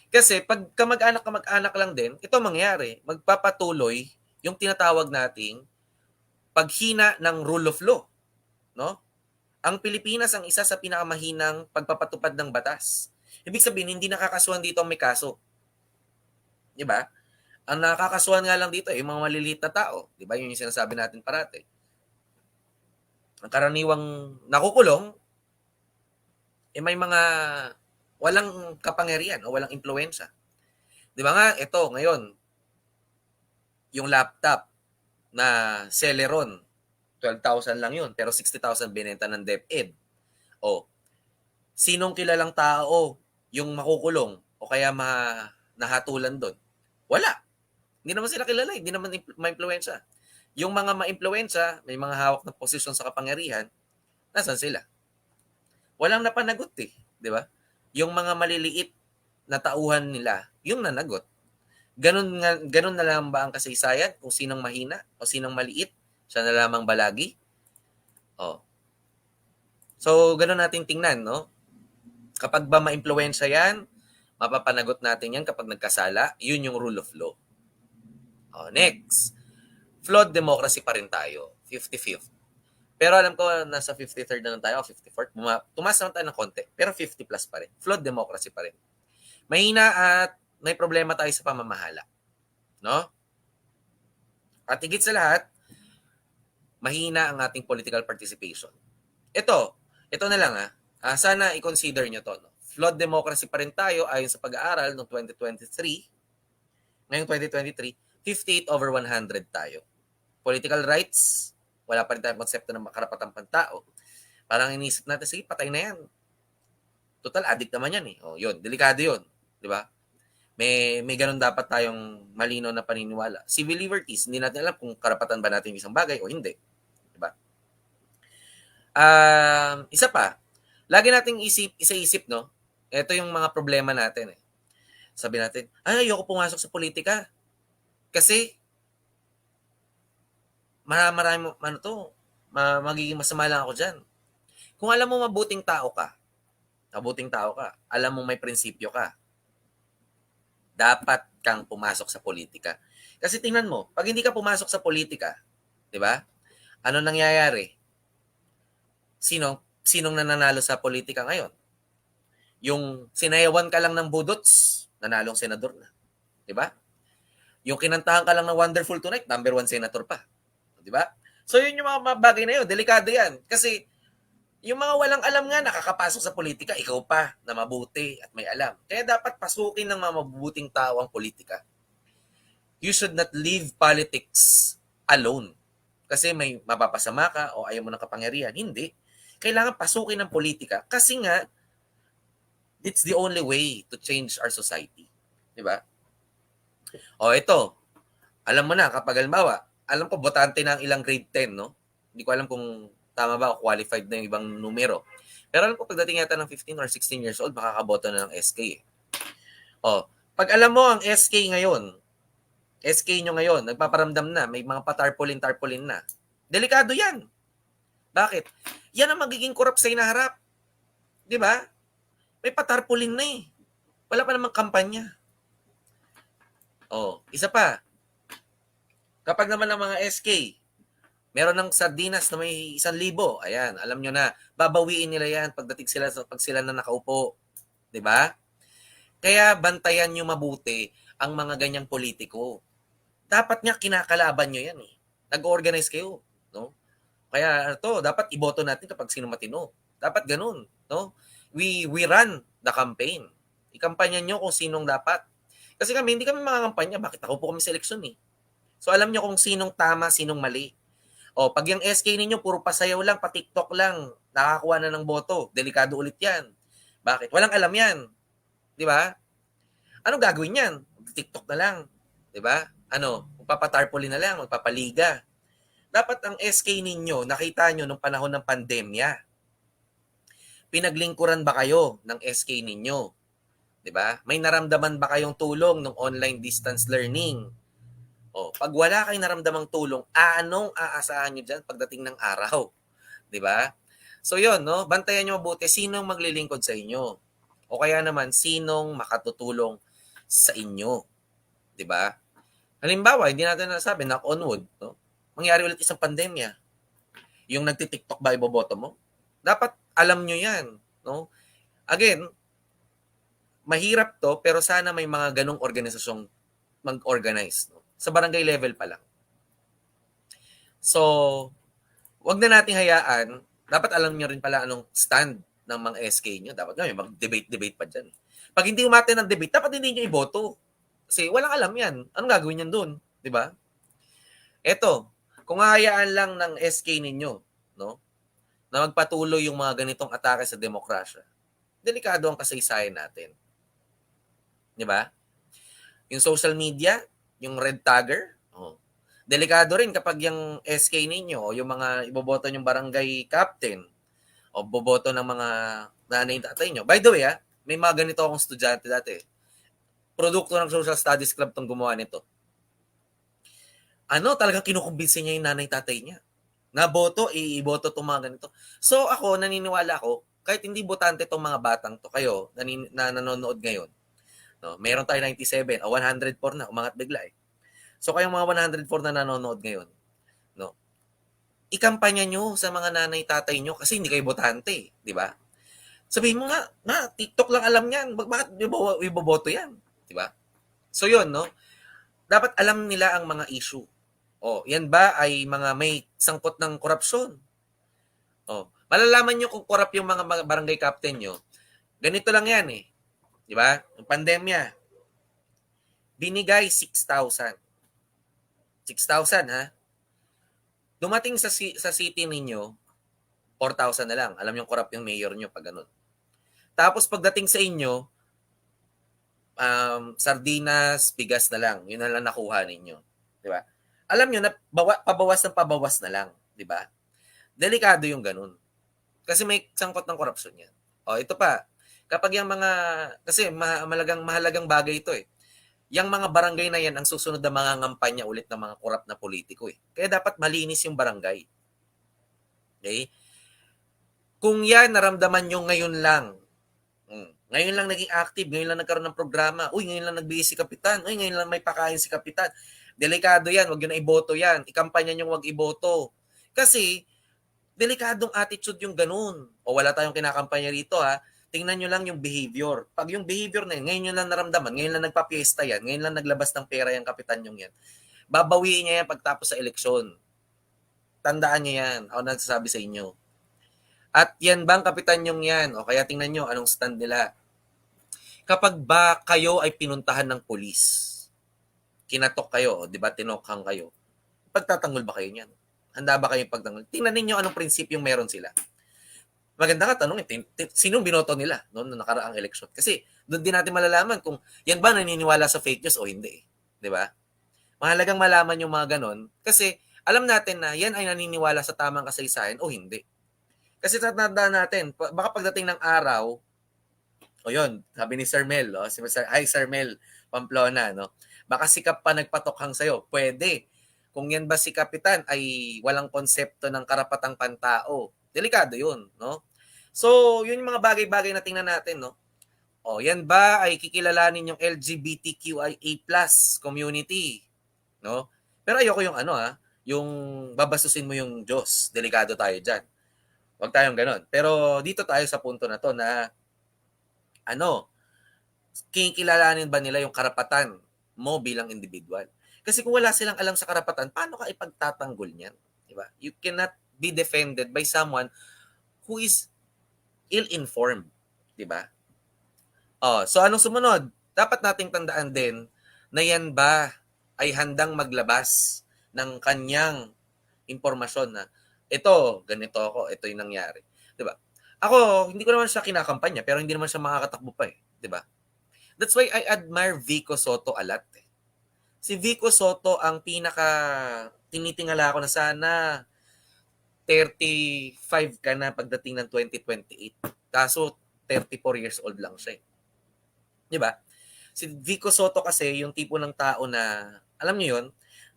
Kasi pag kamag-anak lang din, ito mangyayari, magpapatuloy yung tinatawag nating paghina ng rule of law. No? Ang Pilipinas ang isa sa pinakamahinang pagpapatupad ng batas. Ibig sabihin, hindi nakakasuhan dito ang may kaso. Diba? Ang nakakasuhan nga lang dito, yung mga maliliit na tao. Diba? Yun yung sinasabi natin parati. Ang karaniwang nakukulong, may mga walang kapangyarihan o walang impluwensya. Diba nga, ito ngayon, yung laptop na Celeron, 12,000 lang yun, pero 60,000 binenta ng DepEd. O, sinong kilalang tao yung makukulong o kaya nahatulan doon? Wala. Hindi naman sila kilala, hindi naman ma-impluwensya. Yung mga ma-impluwensya, may mga hawak na posisyon sa kapangyarihan, nasan sila? Walang napanagot eh, di ba? Yung mga maliliit na tauhan nila, yung nanagot. Ganun na lang ba ang kasaysayan? Kung sinong mahina o sinong maliit, siya na lamang balagi? Oh. So, ganun natin tingnan, no? Kapag ba ma-impluwensya yan, mapapanagot natin yan kapag nagkasala, yun yung rule of law. Oh, next. Flawed democracy pa rin tayo. 55th. Pero alam ko, nasa 53rd na lang tayo, 54th. Tumas naman tayo ng konti. Pero 50 plus pa rin. Flawed democracy pa rin. Mahina at may problema tayo sa pamamahala. No? At higit sa lahat, mahina ang ating political participation. Ito na lang sana i-consider nyo to. No? Flawed democracy pa rin tayo ayon sa pag-aaral noong 2023. Ngayong 2023, 58/100 tayo. Political rights, wala pa rin tayong konsepto ng karapatang pantao. Parang inisip natin, sige, patay na yan. Total, addict naman yan eh. O, yun, delikado yun. Di ba? May ganun dapat tayong malinaw na paniniwala. Civil liberties, hindi natin alam kung karapatan ba natin yung isang bagay o hindi. Di ba? Isa pa, lagi nating isa-isip, no? Ito yung mga problema natin eh. Sabi natin, ayoko pumasok sa politika. Kasi, marami, magiging masama lang ako dyan. Kung alam mo mabuting tao ka, alam mo may prinsipyo ka, dapat kang pumasok sa politika. Kasi tingnan mo, pag hindi ka pumasok sa politika, di ba? Ano nangyayari? Sinong nananalo sa politika ngayon? Yung sinayawan ka lang ng budots, nanalong senador na. Di ba? Yung kinantahan ka lang ng Wonderful Tonight, number 1 senator pa. Di ba? So yun yung mga bagay na yun. Delikado yan. Kasi yung mga walang alam nga, nakakapasok sa politika, ikaw pa na mabuti at may alam. Kaya dapat pasukin ng mga mabubuting tao ang politika. You should not leave politics alone. Kasi may mapapasama ka o ayaw mo ng kapangyarihan. Hindi. Kailangan pasukin ng politika kasi nga, it's the only way to change our society. Di ba? O ito, alam mo na kapag halimbawa, alam ko botante na ang ilang grade 10, no? Hindi ko alam kung tama ba o qualified na yung ibang numero. Pero alam ko pagdating yata ng 15 or 16 years old, makakaboto na ng SK. Eh. O, pag alam mo ang SK nyo ngayon, nagpaparamdam na, may mga patarpolin na. Delikado yan. Bakit? Yan ang magiging corrupt sa inaharap. Di ba? May patarpolin na eh. Wala pa namang kampanya. O, isa pa. Kapag naman ang mga SK, meron ng sardinas na may 1,000. Ayan, alam nyo na, babawiin nila yan pag sila na nakaupo. 'Di ba? Kaya bantayan nyo mabuti ang mga ganyang politiko. Dapat nga kinakalaban nyo yan eh. Nag-organize kayo. No? Kaya dapat iboto natin kapag sino matino. Dapat ganun. No? We run the campaign. Ikampanya nyo kung sinong dapat. Kasi hindi kami mga kampanya. Bakit ako po kami seleksyon eh? So alam nyo kung sinong tama, sinong mali. O, pag yung SK ninyo, puro pasayaw lang, pa-TikTok lang, nakakuha na ng boto. Delikado ulit yan. Bakit? Walang alam yan. Di ba? Anong gagawin yan? TikTok na lang. Di ba? Magpapatarpoli na lang, magpapaliga. Dapat ang SK ninyo, nakita nyo nung panahon ng pandemya. Pinaglingkuran ba kayo ng SK ninyo? Di ba? May naramdaman ba kayong tulong ng online distance learning? O, pag wala kayong naramdamang tulong, anong aasahan nyo dyan pagdating ng araw? Di ba? So yun, no? Bantayan nyo mabuti sinong maglilingkod sa inyo. O kaya naman, sinong makatutulong sa inyo. Di ba? Halimbawa, hindi natin nasabi, knock on wood, no? Mangyari ulit isang pandemya. Yung nagtitiktok ba iboboto mo? Dapat alam nyo yan. No? Again, mahirap to, pero sana may mga ganong organisasyong mag-organize. No? Sa barangay level pa lang. So, wag na nating hayaan. Dapat alam nyo rin pala anong stand ng mga SK nyo. Dapat nga may mag-debate pa dyan. Pag hindi umate ng debate, dapat hindi nyo iboto. Kasi walang alam yan. Anong gagawin yan doon? Diba? Eto, kung hayaan lang ng SK ninyo, no, na magpatuloy yung mga ganitong atake sa demokrasya, delikado ang kasaysayan natin. Diba? Yung social media, yung red tagger, delikado rin kapag yung SK ninyo o yung mga iboboto yung barangay captain o boboto ng mga nanay tatay nyo. By the way, may mga ganito akong estudyante dati. Produkto ng Social Studies Club tong gumawa nito. Talagang kinukumbinsi niya yung nanay tatay niya Naboto, iboto itong mga ganito. So ako, naniniwala ako, kahit hindi botante itong mga batang to, kayo na nanonood ngayon, no? Meron tayo 97, 104 na, umangat bigla eh. So kayong mga 104 na nanonood ngayon, no? Ikampanya nyo sa mga nanay tatay nyo kasi hindi kayo botante, di ba? Sabihin mo nga, TikTok lang alam niyan, bakit iboboto yan, di ba? So yun, no? Dapat alam nila ang mga issue. Yan ba ay mga may sangkot ng korupsyon? Malalaman nyo kung corrupt yung mga barangay captain nyo. Ganito lang yan eh. Di ba? Yung pandemya, binigay 6,000. 6,000 ha? Dumating sa city ninyo, 4,000 na lang. Alam yung corrupt yung mayor nyo pag ganun. Tapos pagdating sa inyo, sardinas, bigas na lang. Yun na lang nakuha ninyo. Di ba? Alam nyo na pabawas ng pabawas na lang. Di ba? Delikado yung ganun. Kasi may sangkot ng korupsyon yan. Ito pa. Kapag yung mga, kasi mahalagang bagay ito eh. Yung mga barangay na yan ang susunod na mga ngampanya ulit ng mga korap na politiko eh. Kaya dapat malinis yung barangay. Okay? Kung yan, naramdaman nyo ngayon lang, ngayon lang naging active, ngayon lang nagkaroon ng programa, ngayon lang nagbigay si Kapitan, ngayon lang may pakain si Kapitan. Delikado yan, wag nyo na iboto yan. Ikampanya nyo wag iboto. Kasi, delikadong attitude yung ganun. Wala tayong kinakampanya rito ha. Tingnan nyo lang yung behavior. Pag yung behavior na yun, ngayon nyo lang naramdaman, ngayon lang nagpapiesta yan, ngayon lang naglabas ng pera yung Kapitan yung yan. Babawiin niya yan pagtapos sa eleksyon. Tandaan niya yan. Ako nagsasabi sa inyo. At yan bang Kapitan yung yan? Kaya tingnan nyo anong stand nila. Kapag ba kayo ay pinuntahan ng polis, kinatok kayo, di ba, tinokhang kayo, pagtatanggol ba kayo niyan? Handa ba kayong pagtanggol? Tingnan ninyo anong prinsipyong meron sila. Maganda nga tanong, sinong binoto nila noong nakaraang eleksyon? Kasi doon din natin malalaman kung yan ba naniniwala sa fake news o hindi. Di ba? Mahalagang malaman yung mga ganon kasi alam natin na yan ay naniniwala sa tamang kasaysayan o hindi. Kasi tatandaan natin, baka pagdating ng araw, yun, sabi ni Sir Mel, hi Sir Mel Pamplona, no? Baka sikap pa nagpatokhang sa'yo. Pwede. Kung yan ba si Kapitan ay walang konsepto ng karapatang pantao, delikado yun, no? So, yun yung mga bagay-bagay na tingnan natin, no? Yan ba ay kikilalanin yung LGBTQIA+ community, no? Pero ayoko yung yung babasusin mo yung Diyos. Delikado tayo dyan. Huwag tayong ganon. Pero dito tayo sa punto na to na kikilalanin ba nila yung karapatan mo bilang individual? Kasi kung wala silang alam sa karapatan, paano ka ipagtatanggol niyan? Diba? You cannot be defended by someone who is ill-informed. Diba? So anong sumunod? Dapat nating tandaan din na yan ba ay handang maglabas ng kanyang impormasyon na ito, ganito ako, ito yung nangyari. Diba? Ako, hindi ko naman siya kinakampanya, pero hindi naman siya makakatakbo pa eh. Diba? That's why I admire Vico Soto a lot eh. Si Vico Soto ang tinitingala ko na sana 35 ka na pagdating ng 2028. Kaso 34 years old lang siya. Diba? Si Vico Soto kasi yung tipo ng tao na, alam niyo yun,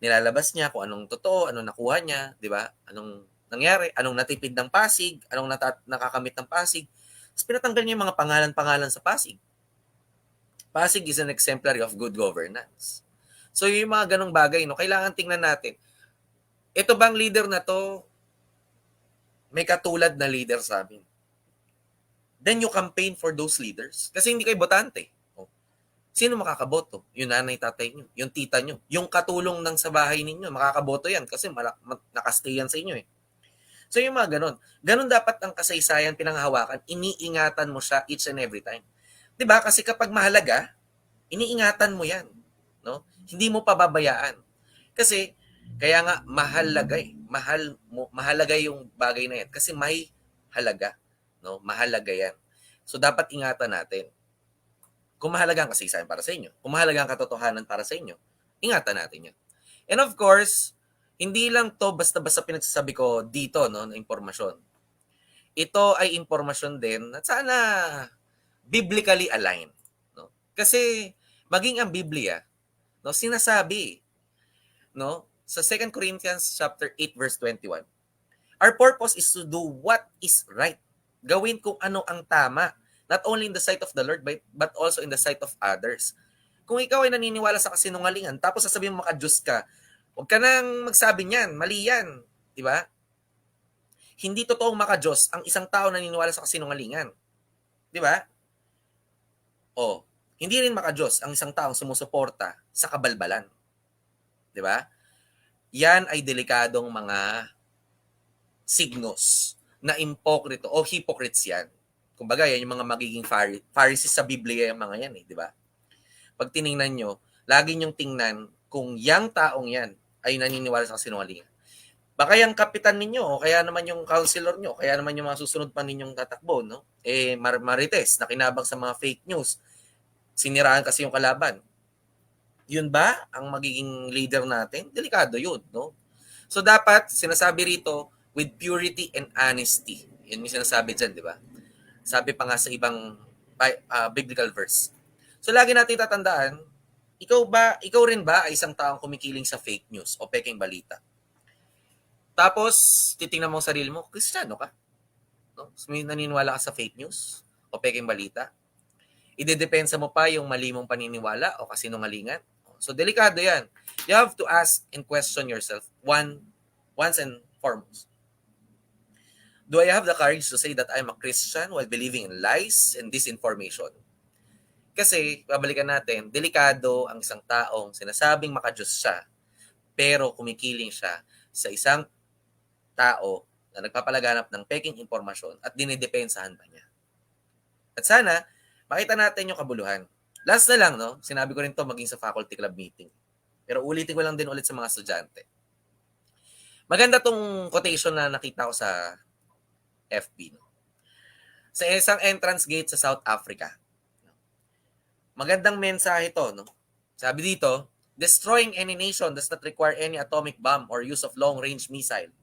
nilalabas niya kung anong totoo, anong nakuha niya, diba? Anong nangyari, anong natipid ng Pasig, anong nakakamit ng Pasig. Tapos pinatanggal niya yung mga pangalan-pangalan sa Pasig. Pasig is an exemplary of good governance. So yung mga ganong bagay, no, kailangan tingnan natin. Ito bang leader na to, may katulad na leader sa amin? Then you campaign for those leaders. Kasi hindi kayo botante. Sino makakaboto? Yung nanay, tatay nyo, yung tita nyo, yung katulong ng sa bahay ninyo, makakaboto yan kasi nakastay yan sa inyo eh. So yung mga ganon. Ganon dapat ang kasaysayan pinanghahawakan. Iniingatan mo siya each and every time. Diba? Kasi kapag mahalaga, iniingatan mo yan. No? Hindi mo pababayaan. Kasi, kaya nga, mahalaga eh. Mahalaga yung bagay na yan. Kasi may halaga. No? Mahalaga yan. So, dapat ingatan natin. Kung mahalaga ang kasaysayan para sa inyo, kung mahalaga ang katotohanan para sa inyo, ingatan natin yan. And of course, hindi lang to basta-basta pinagsasabi ko dito, no, na impormasyon. Ito ay impormasyon din at sana biblically aligned, no? Kasi maging ang Biblia, no, sinasabi, no, sa 2 Corinthians chapter 8 verse 21, Our purpose is to do what is right. Gawin kung ano ang tama. Not only in the sight of the Lord, but also in the sight of others. Kung ikaw ay naniniwala sa kasinungalingan, tapos sasabihin mo maka-Diyos ka, huwag ka nang magsabi niyan. Mali yan. Di ba? Hindi totoong maka-Diyos ang isang tao naniniwala sa kasinungalingan. Di ba? O, hindi rin maka-Diyos ang isang taong sumusuporta sa kabalbalan. Di ba? Yan ay delikadong mga signos na impokrito o hypocrites yan. Kumbaga, yan yung mga magiging Pharisees sa Biblia yung mga yan, di ba? Pag tiningnan nyo, lagi nyong tingnan kung yang taong yan ay naniniwala sa kasinungalingan. Baka yung kapitan ninyo, o kaya naman yung counselor nyo, kaya naman yung mga susunod pa ninyong tatakbo, no? Marites, nakinabang sa mga fake news. Siniraan kasi yung kalaban. Yun ba ang magiging leader natin? Delikado yun, no? So dapat, sinasabi rito, with purity and honesty. Yun yung sinasabi dyan, di ba? Sabi pa nga sa ibang biblical verse. So lagi natin tatandaan, ikaw rin ba ay isang taong kumikiling sa fake news o peking balita? Tapos, titingnan mo ang sarili mo, Kristiyano ka? No? Naniniwala ka sa fake news o peking balita? Idedepensa mo pa yung mali mong paniniwala o kasinungalingan? So, delikado yan. You have to ask and question yourself once and foremost. Do I have the courage to say that I'm a Christian while believing in lies and disinformation? Kasi, babalikan natin, delikado ang isang taong sinasabing maka-Diyos siya, pero kumikiling siya sa isang tao na nagpapalaganap ng peking impormasyon at dinidepensahan pa niya. At sana, makita natin yung kabuluhan. Last na lang, no? Sinabi ko rin to maging sa faculty club meeting. Pero ulitin ko lang din ulit sa mga estudyante. Maganda tong quotation na nakita ko sa FB. No? Sa isang entrance gate sa South Africa. Magandang mensahe to. No? Sabi dito, destroying any nation does not require any atomic bomb or use of long-range missile.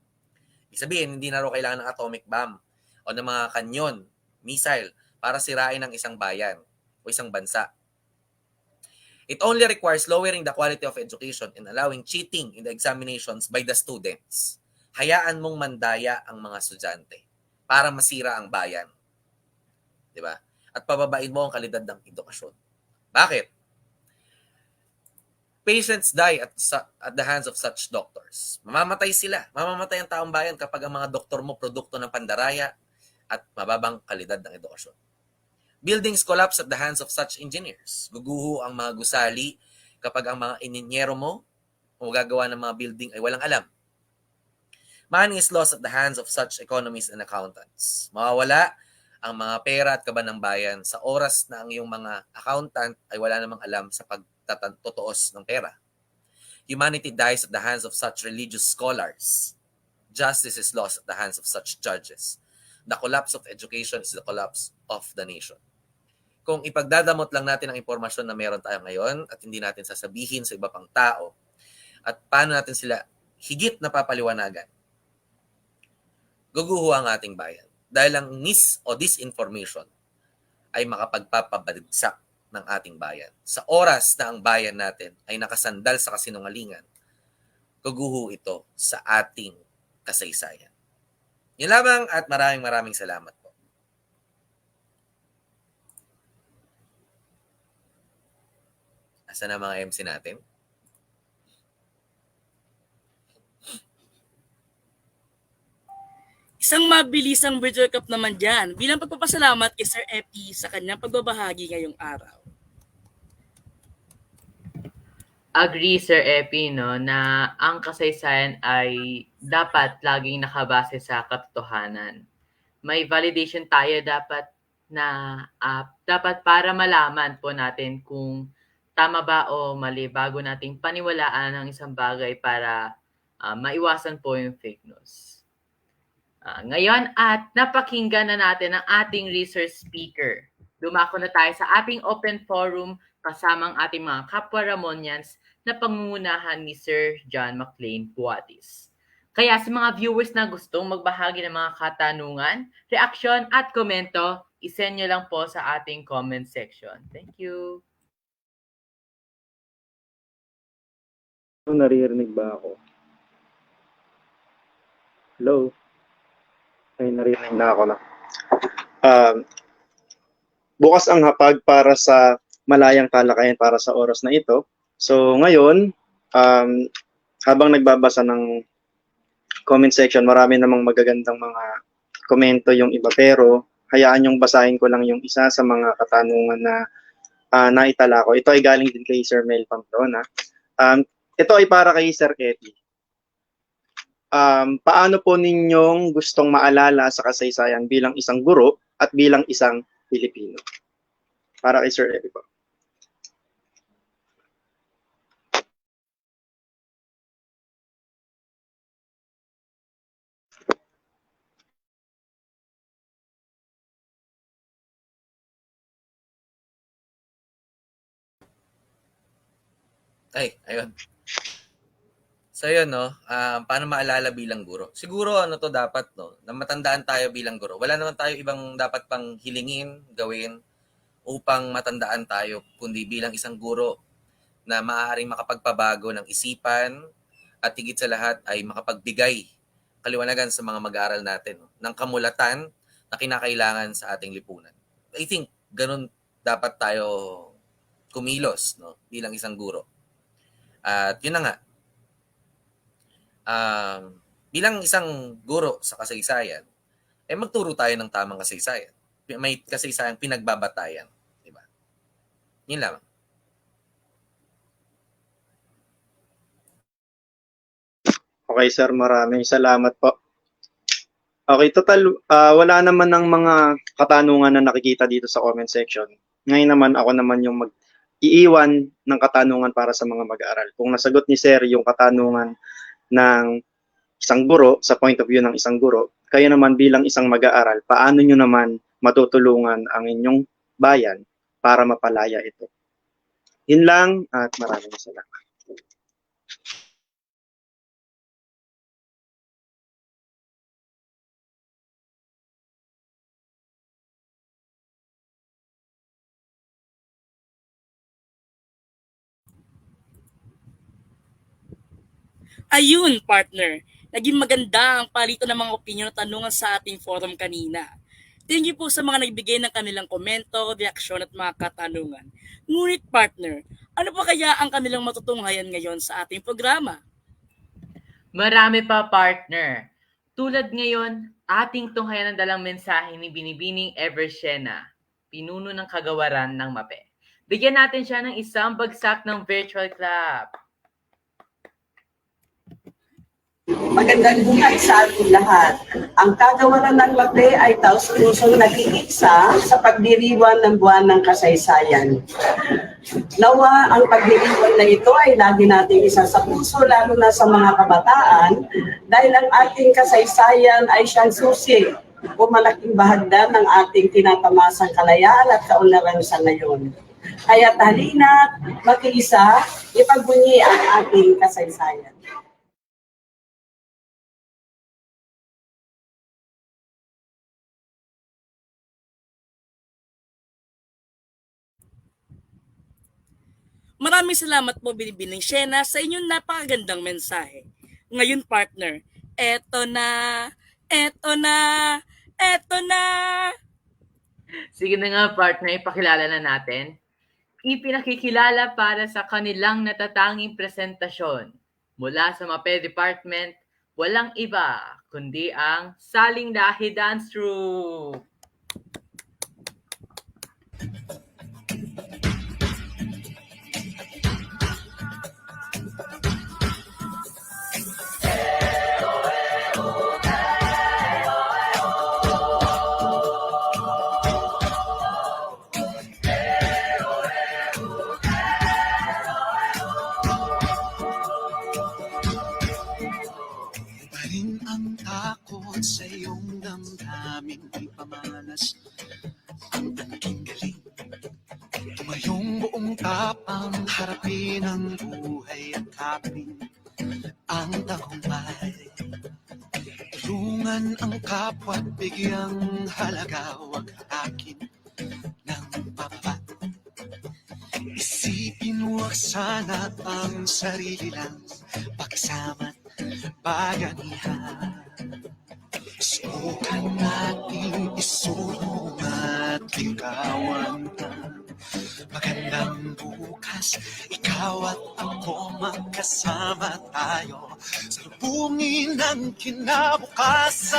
Ibig sabihin, hindi na raw kailangan ng atomic bomb o ng mga kanyon, missile, para sirain ang isang bayan o isang bansa. It only requires lowering the quality of education and allowing cheating in the examinations by the students. Hayaan mong mandaya ang mga estudyante para masira ang bayan. Di ba? At pababain mo ang kalidad ng edukasyon. Bakit? Patients die at the hands of such doctors. Mamamatay sila. Mamamatay ang taong bayan kapag ang mga doktor mo produkto ng pandaraya at mababang kalidad ng edukasyon. Buildings collapse at the hands of such engineers. Guguho ang mga gusali kapag ang mga ininyero mo o gagawa ng mga building ay walang alam. Money is lost at the hands of such economists and accountants. Mawawala ang mga pera at kaban ng bayan sa oras na ang iyong mga accountant ay wala namang alam sa pagtatoos ng pera. Humanity dies at the hands of such religious scholars. Justice is lost at the hands of such judges. The collapse of education is the collapse of the nation. Kung ipagdadamot lang natin ang impormasyon na meron tayo ngayon at hindi natin sasabihin sa iba pang tao at paano natin sila higit na papaliwanagan, guguho ang ating bayan. Dahil ang mis o disinformation ay makapagpapabagsak ng ating bayan. Sa oras na ang bayan natin ay nakasandal sa kasinungalingan, guguho ito sa ating kasaysayan. Yun lamang at maraming salamat po. Asa na mga MC natin? Isang mabilisang virtual cup naman dyan bilang pagpapasalamat kay Sir Epi sa kanyang pagbabahagi ngayong araw. Agree, Sir Epi, no, na ang kasaysayan ay dapat laging nakabase sa katotohanan. May validation tayo dapat dapat para malaman po natin kung tama ba o mali bago nating paniwalaan ang isang bagay para maiwasan po yung fake news. Ngayon at napakinggan na natin ang ating research speaker. Dumako na tayo sa ating open forum kasamang ating mga kapwa Ramonians na pangungunahan ni Sir John McLean Puatis. Kaya sa mga viewers na gustong magbahagi ng mga katanungan, reaksyon at komento, isend nyo lang po sa ating comment section. Thank you. Naririnig ba ako? Hello? Ay, narinig na ako na. Um, bukas ang hapag para sa malayang talakayan para sa oras na ito. So ngayon, habang nagbabasa ng comment section, marami namang magagandang mga komento yung iba, pero hayaan yung basahin ko lang yung isa sa mga katanungan na naitala ko. Ito ay galing din kay Sir Mel Pamplona. Ito ay para kay Sir Epi. Paano po ninyong gustong maalala sa kasaysayan bilang isang guro at bilang isang Pilipino? Para kay Sir Epi po. Ay, ayun. So yun, no, paano maalala bilang guro? Siguro ano to dapat, no, na matandaan tayo bilang guro. Wala naman tayo ibang dapat pang hilingin, gawin upang matandaan tayo, kundi bilang isang guro na maaaring makapagpabago ng isipan at higit sa lahat ay makapagbigay kaliwanagan sa mga mag-aaral natin, no, ng kamulatan na kinakailangan sa ating lipunan. I think ganun dapat tayo kumilos, no, bilang isang guro. At yun na nga, bilang isang guro sa kasaysayan, magturo tayo ng tamang kasaysayan. May kasaysayang pinagbabatayan. Diba? Yun lang. Okay, sir, maraming salamat po. Okay, total, wala naman ng mga katanungan na nakikita dito sa comment section. Ngayon naman, ako naman yung iiwan ng katanungan para sa mga mag-aaral. Kung nasagot ni sir yung katanungan ng isang guro, sa point of view ng isang guro, kayo naman bilang isang mag-aaral, paano nyo naman matutulungan ang inyong bayan para mapalaya ito? Yun lang at maraming salamat. Ayun, partner. Naging maganda ang palitan ng mga opinion at tanungan sa ating forum kanina. Thank you po sa mga nagbigay ng kanilang komento, reaksyon at mga katanungan. Ngunit partner, ano pa kaya ang kanilang matutunghayan ngayon sa ating programa? Marami pa, partner. Tulad ngayon, ating tunghayan ang dalang mensahe ni Binibining Evershena, pinuno ng kagawaran ng MAPE. Bigyan natin siya ng isang bagsak ng virtual clap. Magandang buhay sa ating lahat. Ang kagawaran ng MAPE ay taus-pusong nag-iisa sa pagdiriwang ng buwan ng kasaysayan. Nawa ang pagdiriwang na ito ay lagi nating isa sa puso, lalo na sa mga kabataan, dahil ang ating kasaysayan ay siyang susi o malaking bahagdan ng ating tinatamasang kalayaan at kaunlaran sa ngayon. Kaya halina't mag-iisa, ipagbunyi ang ating kasaysayan. Maraming salamat po Binibining Shena sa inyong napakagandang mensahe. Ngayon partner, eto na, eto na, eto na. Sige na nga, partner, ipakilala na natin. Ipinakikilala para sa kanilang natatanging presentasyon mula sa MAPE Department, walang iba kundi ang Saling Lahi Dance Troupe. Rin ang takot sa iyong damdamin, ipamalas ang aking galing. Tumayong buong tapang, harapin ang buhay at kapin ang tagumpay. Tulungan ang kapwa at bigyang halaga, wag akin ng pababa. Isipin wag sana ang sarili lang, pagsama't bayanihan. Gusto Subukan natin isulong at ligawan ang magandang bukas. Ikaw at ako magkasama tayo sa lubungin ng kinabukasan.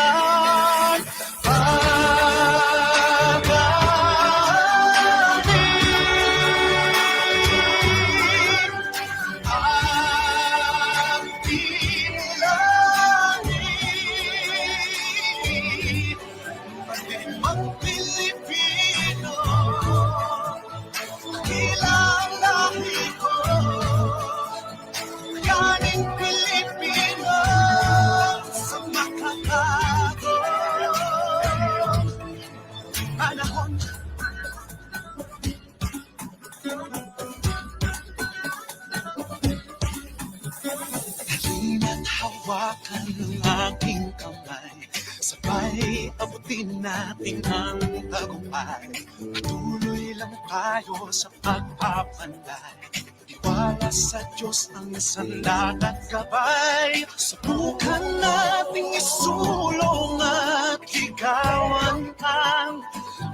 Halina't hawakan ng aking kamay, sabay abutin natin ang tagumpay. Patuloy lang tayo sa pagpapanday, tiwala sa Diyos ang sandat at gabay. Subukan nating isulong at ligawan ang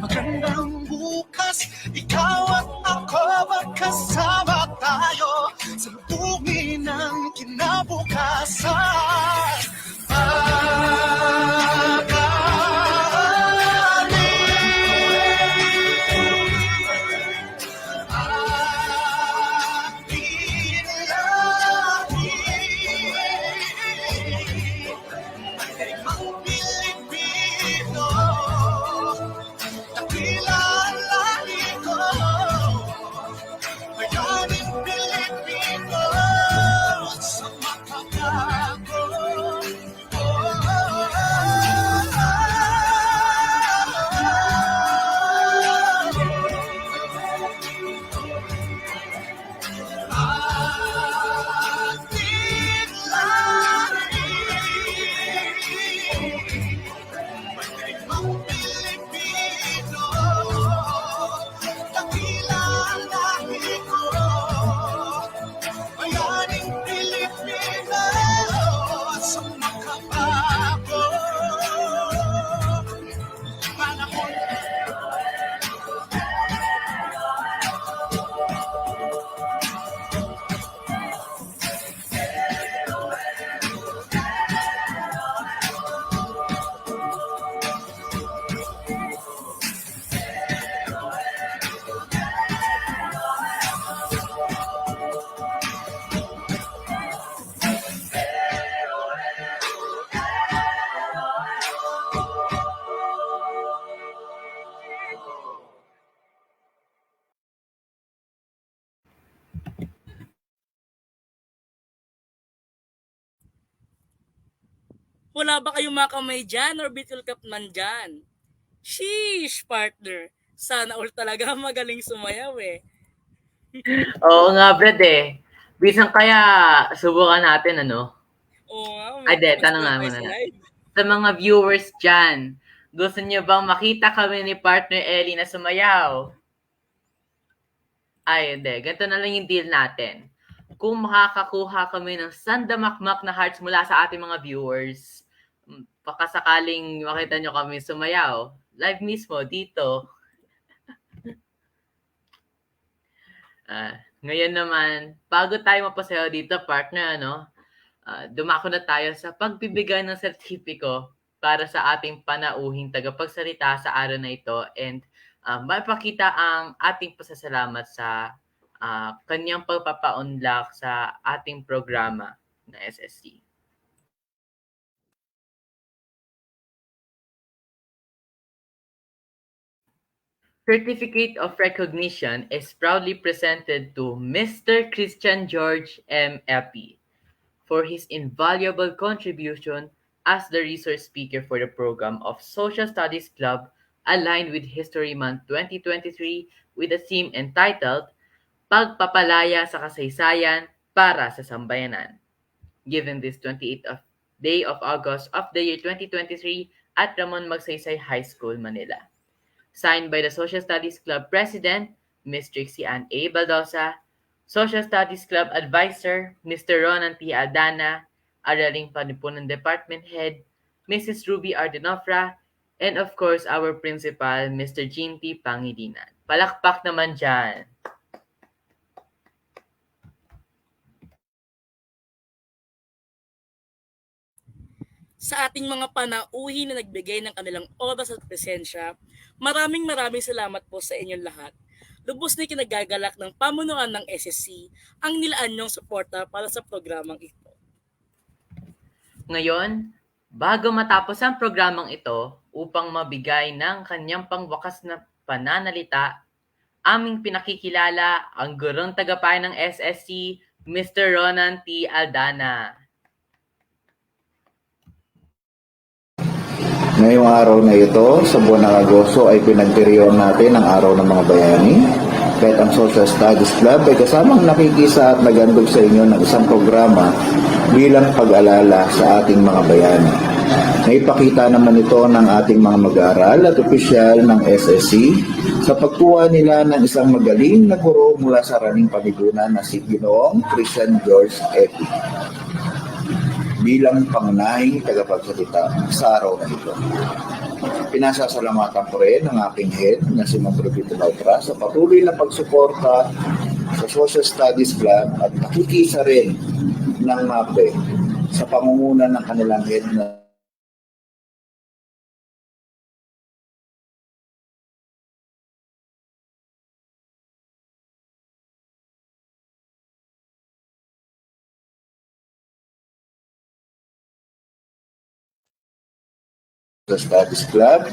magandang bukas. Ikaw at ako magkasama tayo sa lubungin ng kinabukasan. Wala ba kayong mga kamay dyan or bitul cup man dyan? Sheesh, partner. Sana all talaga magaling sumayaw eh. Oo nga, Brad eh. Bisan kaya subukan natin, ano? Oo nga. Ay, de, tanong nga muna na. Sa mga viewers dyan, gusto niyo bang makita kami ni partner Ellie na sumayaw? Ay, hindi. Ganito na lang yung deal natin. Kung makakakuha kami ng sandamakmak na hearts mula sa ating mga viewers, baka sakaling makita nyo kami sumayaw. Live mismo, dito. Ngayon naman, bago tayo mapasayaw dito, partner, dumako na tayo sa pagbibigay ng sertipiko para sa ating panauhing tagapagsalita sa araw na ito and mapakita ang ating pasasalamat sa kanyang pagpapaunlak sa ating programa na SSC. Certificate of Recognition is proudly presented to Mr. Christian George M. Epi for his invaluable contribution as the resource speaker for the program of Social Studies Club aligned with History Month 2023 with a theme entitled Pagpapalaya sa Kasaysayan para sa Sambayanan, given this 28th day of August of the year 2023 at Ramon Magsaysay High School, Manila. Signed by the Social Studies Club President, Ms. Trixie Ann A. Baldosa, Social Studies Club Advisor, Mr. Ronan P. Aldana, Araling Panipunan Department Head, Mrs. Ruby Ardenofra, and of course, our principal, Mr. Jean T. Pangilinan. Palakpak naman dyan. Sa ating mga panauhin na nagbigay ng kanilang oras at presensya, maraming salamat po sa inyong lahat. Lubos na kinagagalak ng pamunuan ng SSC ang nilaan niyong suporta para sa programang ito. Ngayon, bago matapos ang programang ito, upang mabigay ng kanyang pangwakas na pananalita, aming pinakikilala ang gurong tagapayo ng SSC, Mr. Ronan T. Aldana. Ngayong araw na ito, sa buwan ng Agosto, ay pinagdiriwang natin ang Araw ng Mga Bayani. Kahit ang Social Studies Club ay kasamang nakikisa at nagandog sa inyo ng isang programa bilang pag-alala sa ating mga bayani. Naipakita naman ito ng ating mga mag-aaral at opisyal ng SSC sa pagkuha nila ng isang magaling na guro mula sa Raning Pamigunan na si Ginoong Christian George Epi bilang pangunahing tagapagsalita sa araw na ito. Pinasasalamatan ko rin ang aking head na si Ma'am Rubito Lautra sa patuloy na pagsuporta sa Social Studies Club at nakikisa rin ng MAPE sa pangunguna ng kanilang head na Social Studies Club.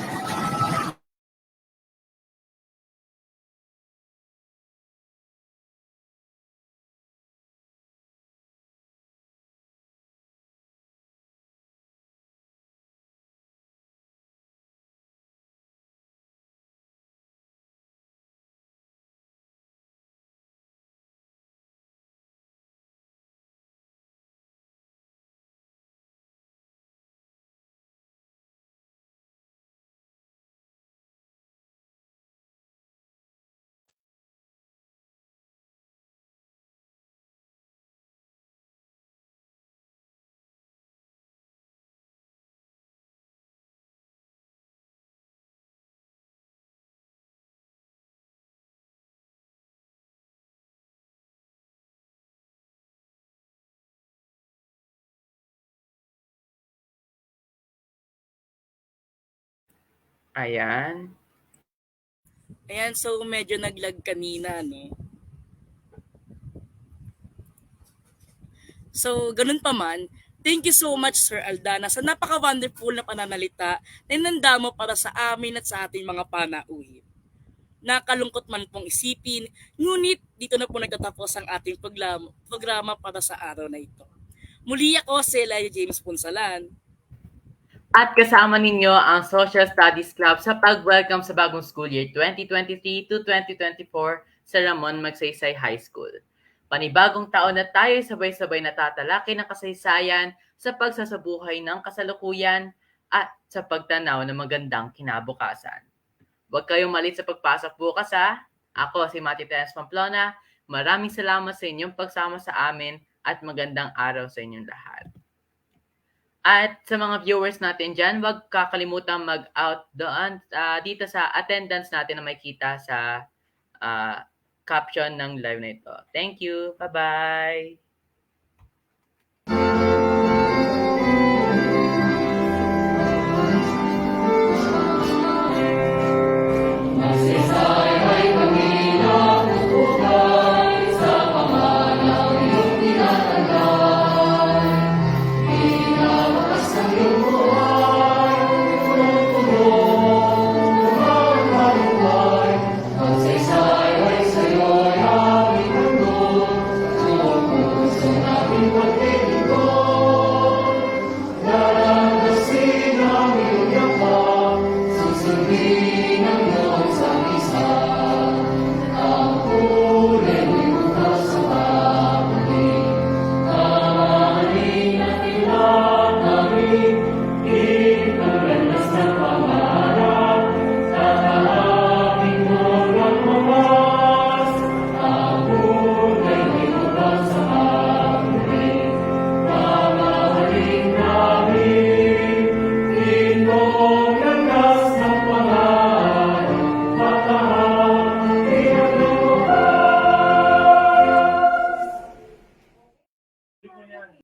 Ayan. Ayan, so medyo naglag kanina, no? So, ganun pa man, thank you so much, Sir Aldana, sa napaka-wonderful na pananalita na inanda mo para sa amin at sa ating mga panauhin. Nakalungkot man pong isipin, ngunit dito na po nagtatapos ang ating programa para sa araw na ito. Muli ako si Elijah James Punsalan. At kasama ninyo ang Social Studies Club sa pag-welcome sa bagong school year 2023 to 2024 sa Ramon Magsaysay High School. Panibagong taon na tayo sabay-sabay natatalakay ng kasaysayan sa pagsasabuhay ng kasalukuyan at sa pagtanaw ng magandang kinabukasan. Huwag kayong malit sa pagpasok bukas ha. Ako si Mati Terence Pamplona. Maraming salamat sa inyong pagsama sa amin at magandang araw sa inyong lahat. At sa mga viewers natin dyan, huwag kakalimutan mag-out doon dito sa attendance natin na makikita sa caption ng live na ito. Thank you. Bye-bye.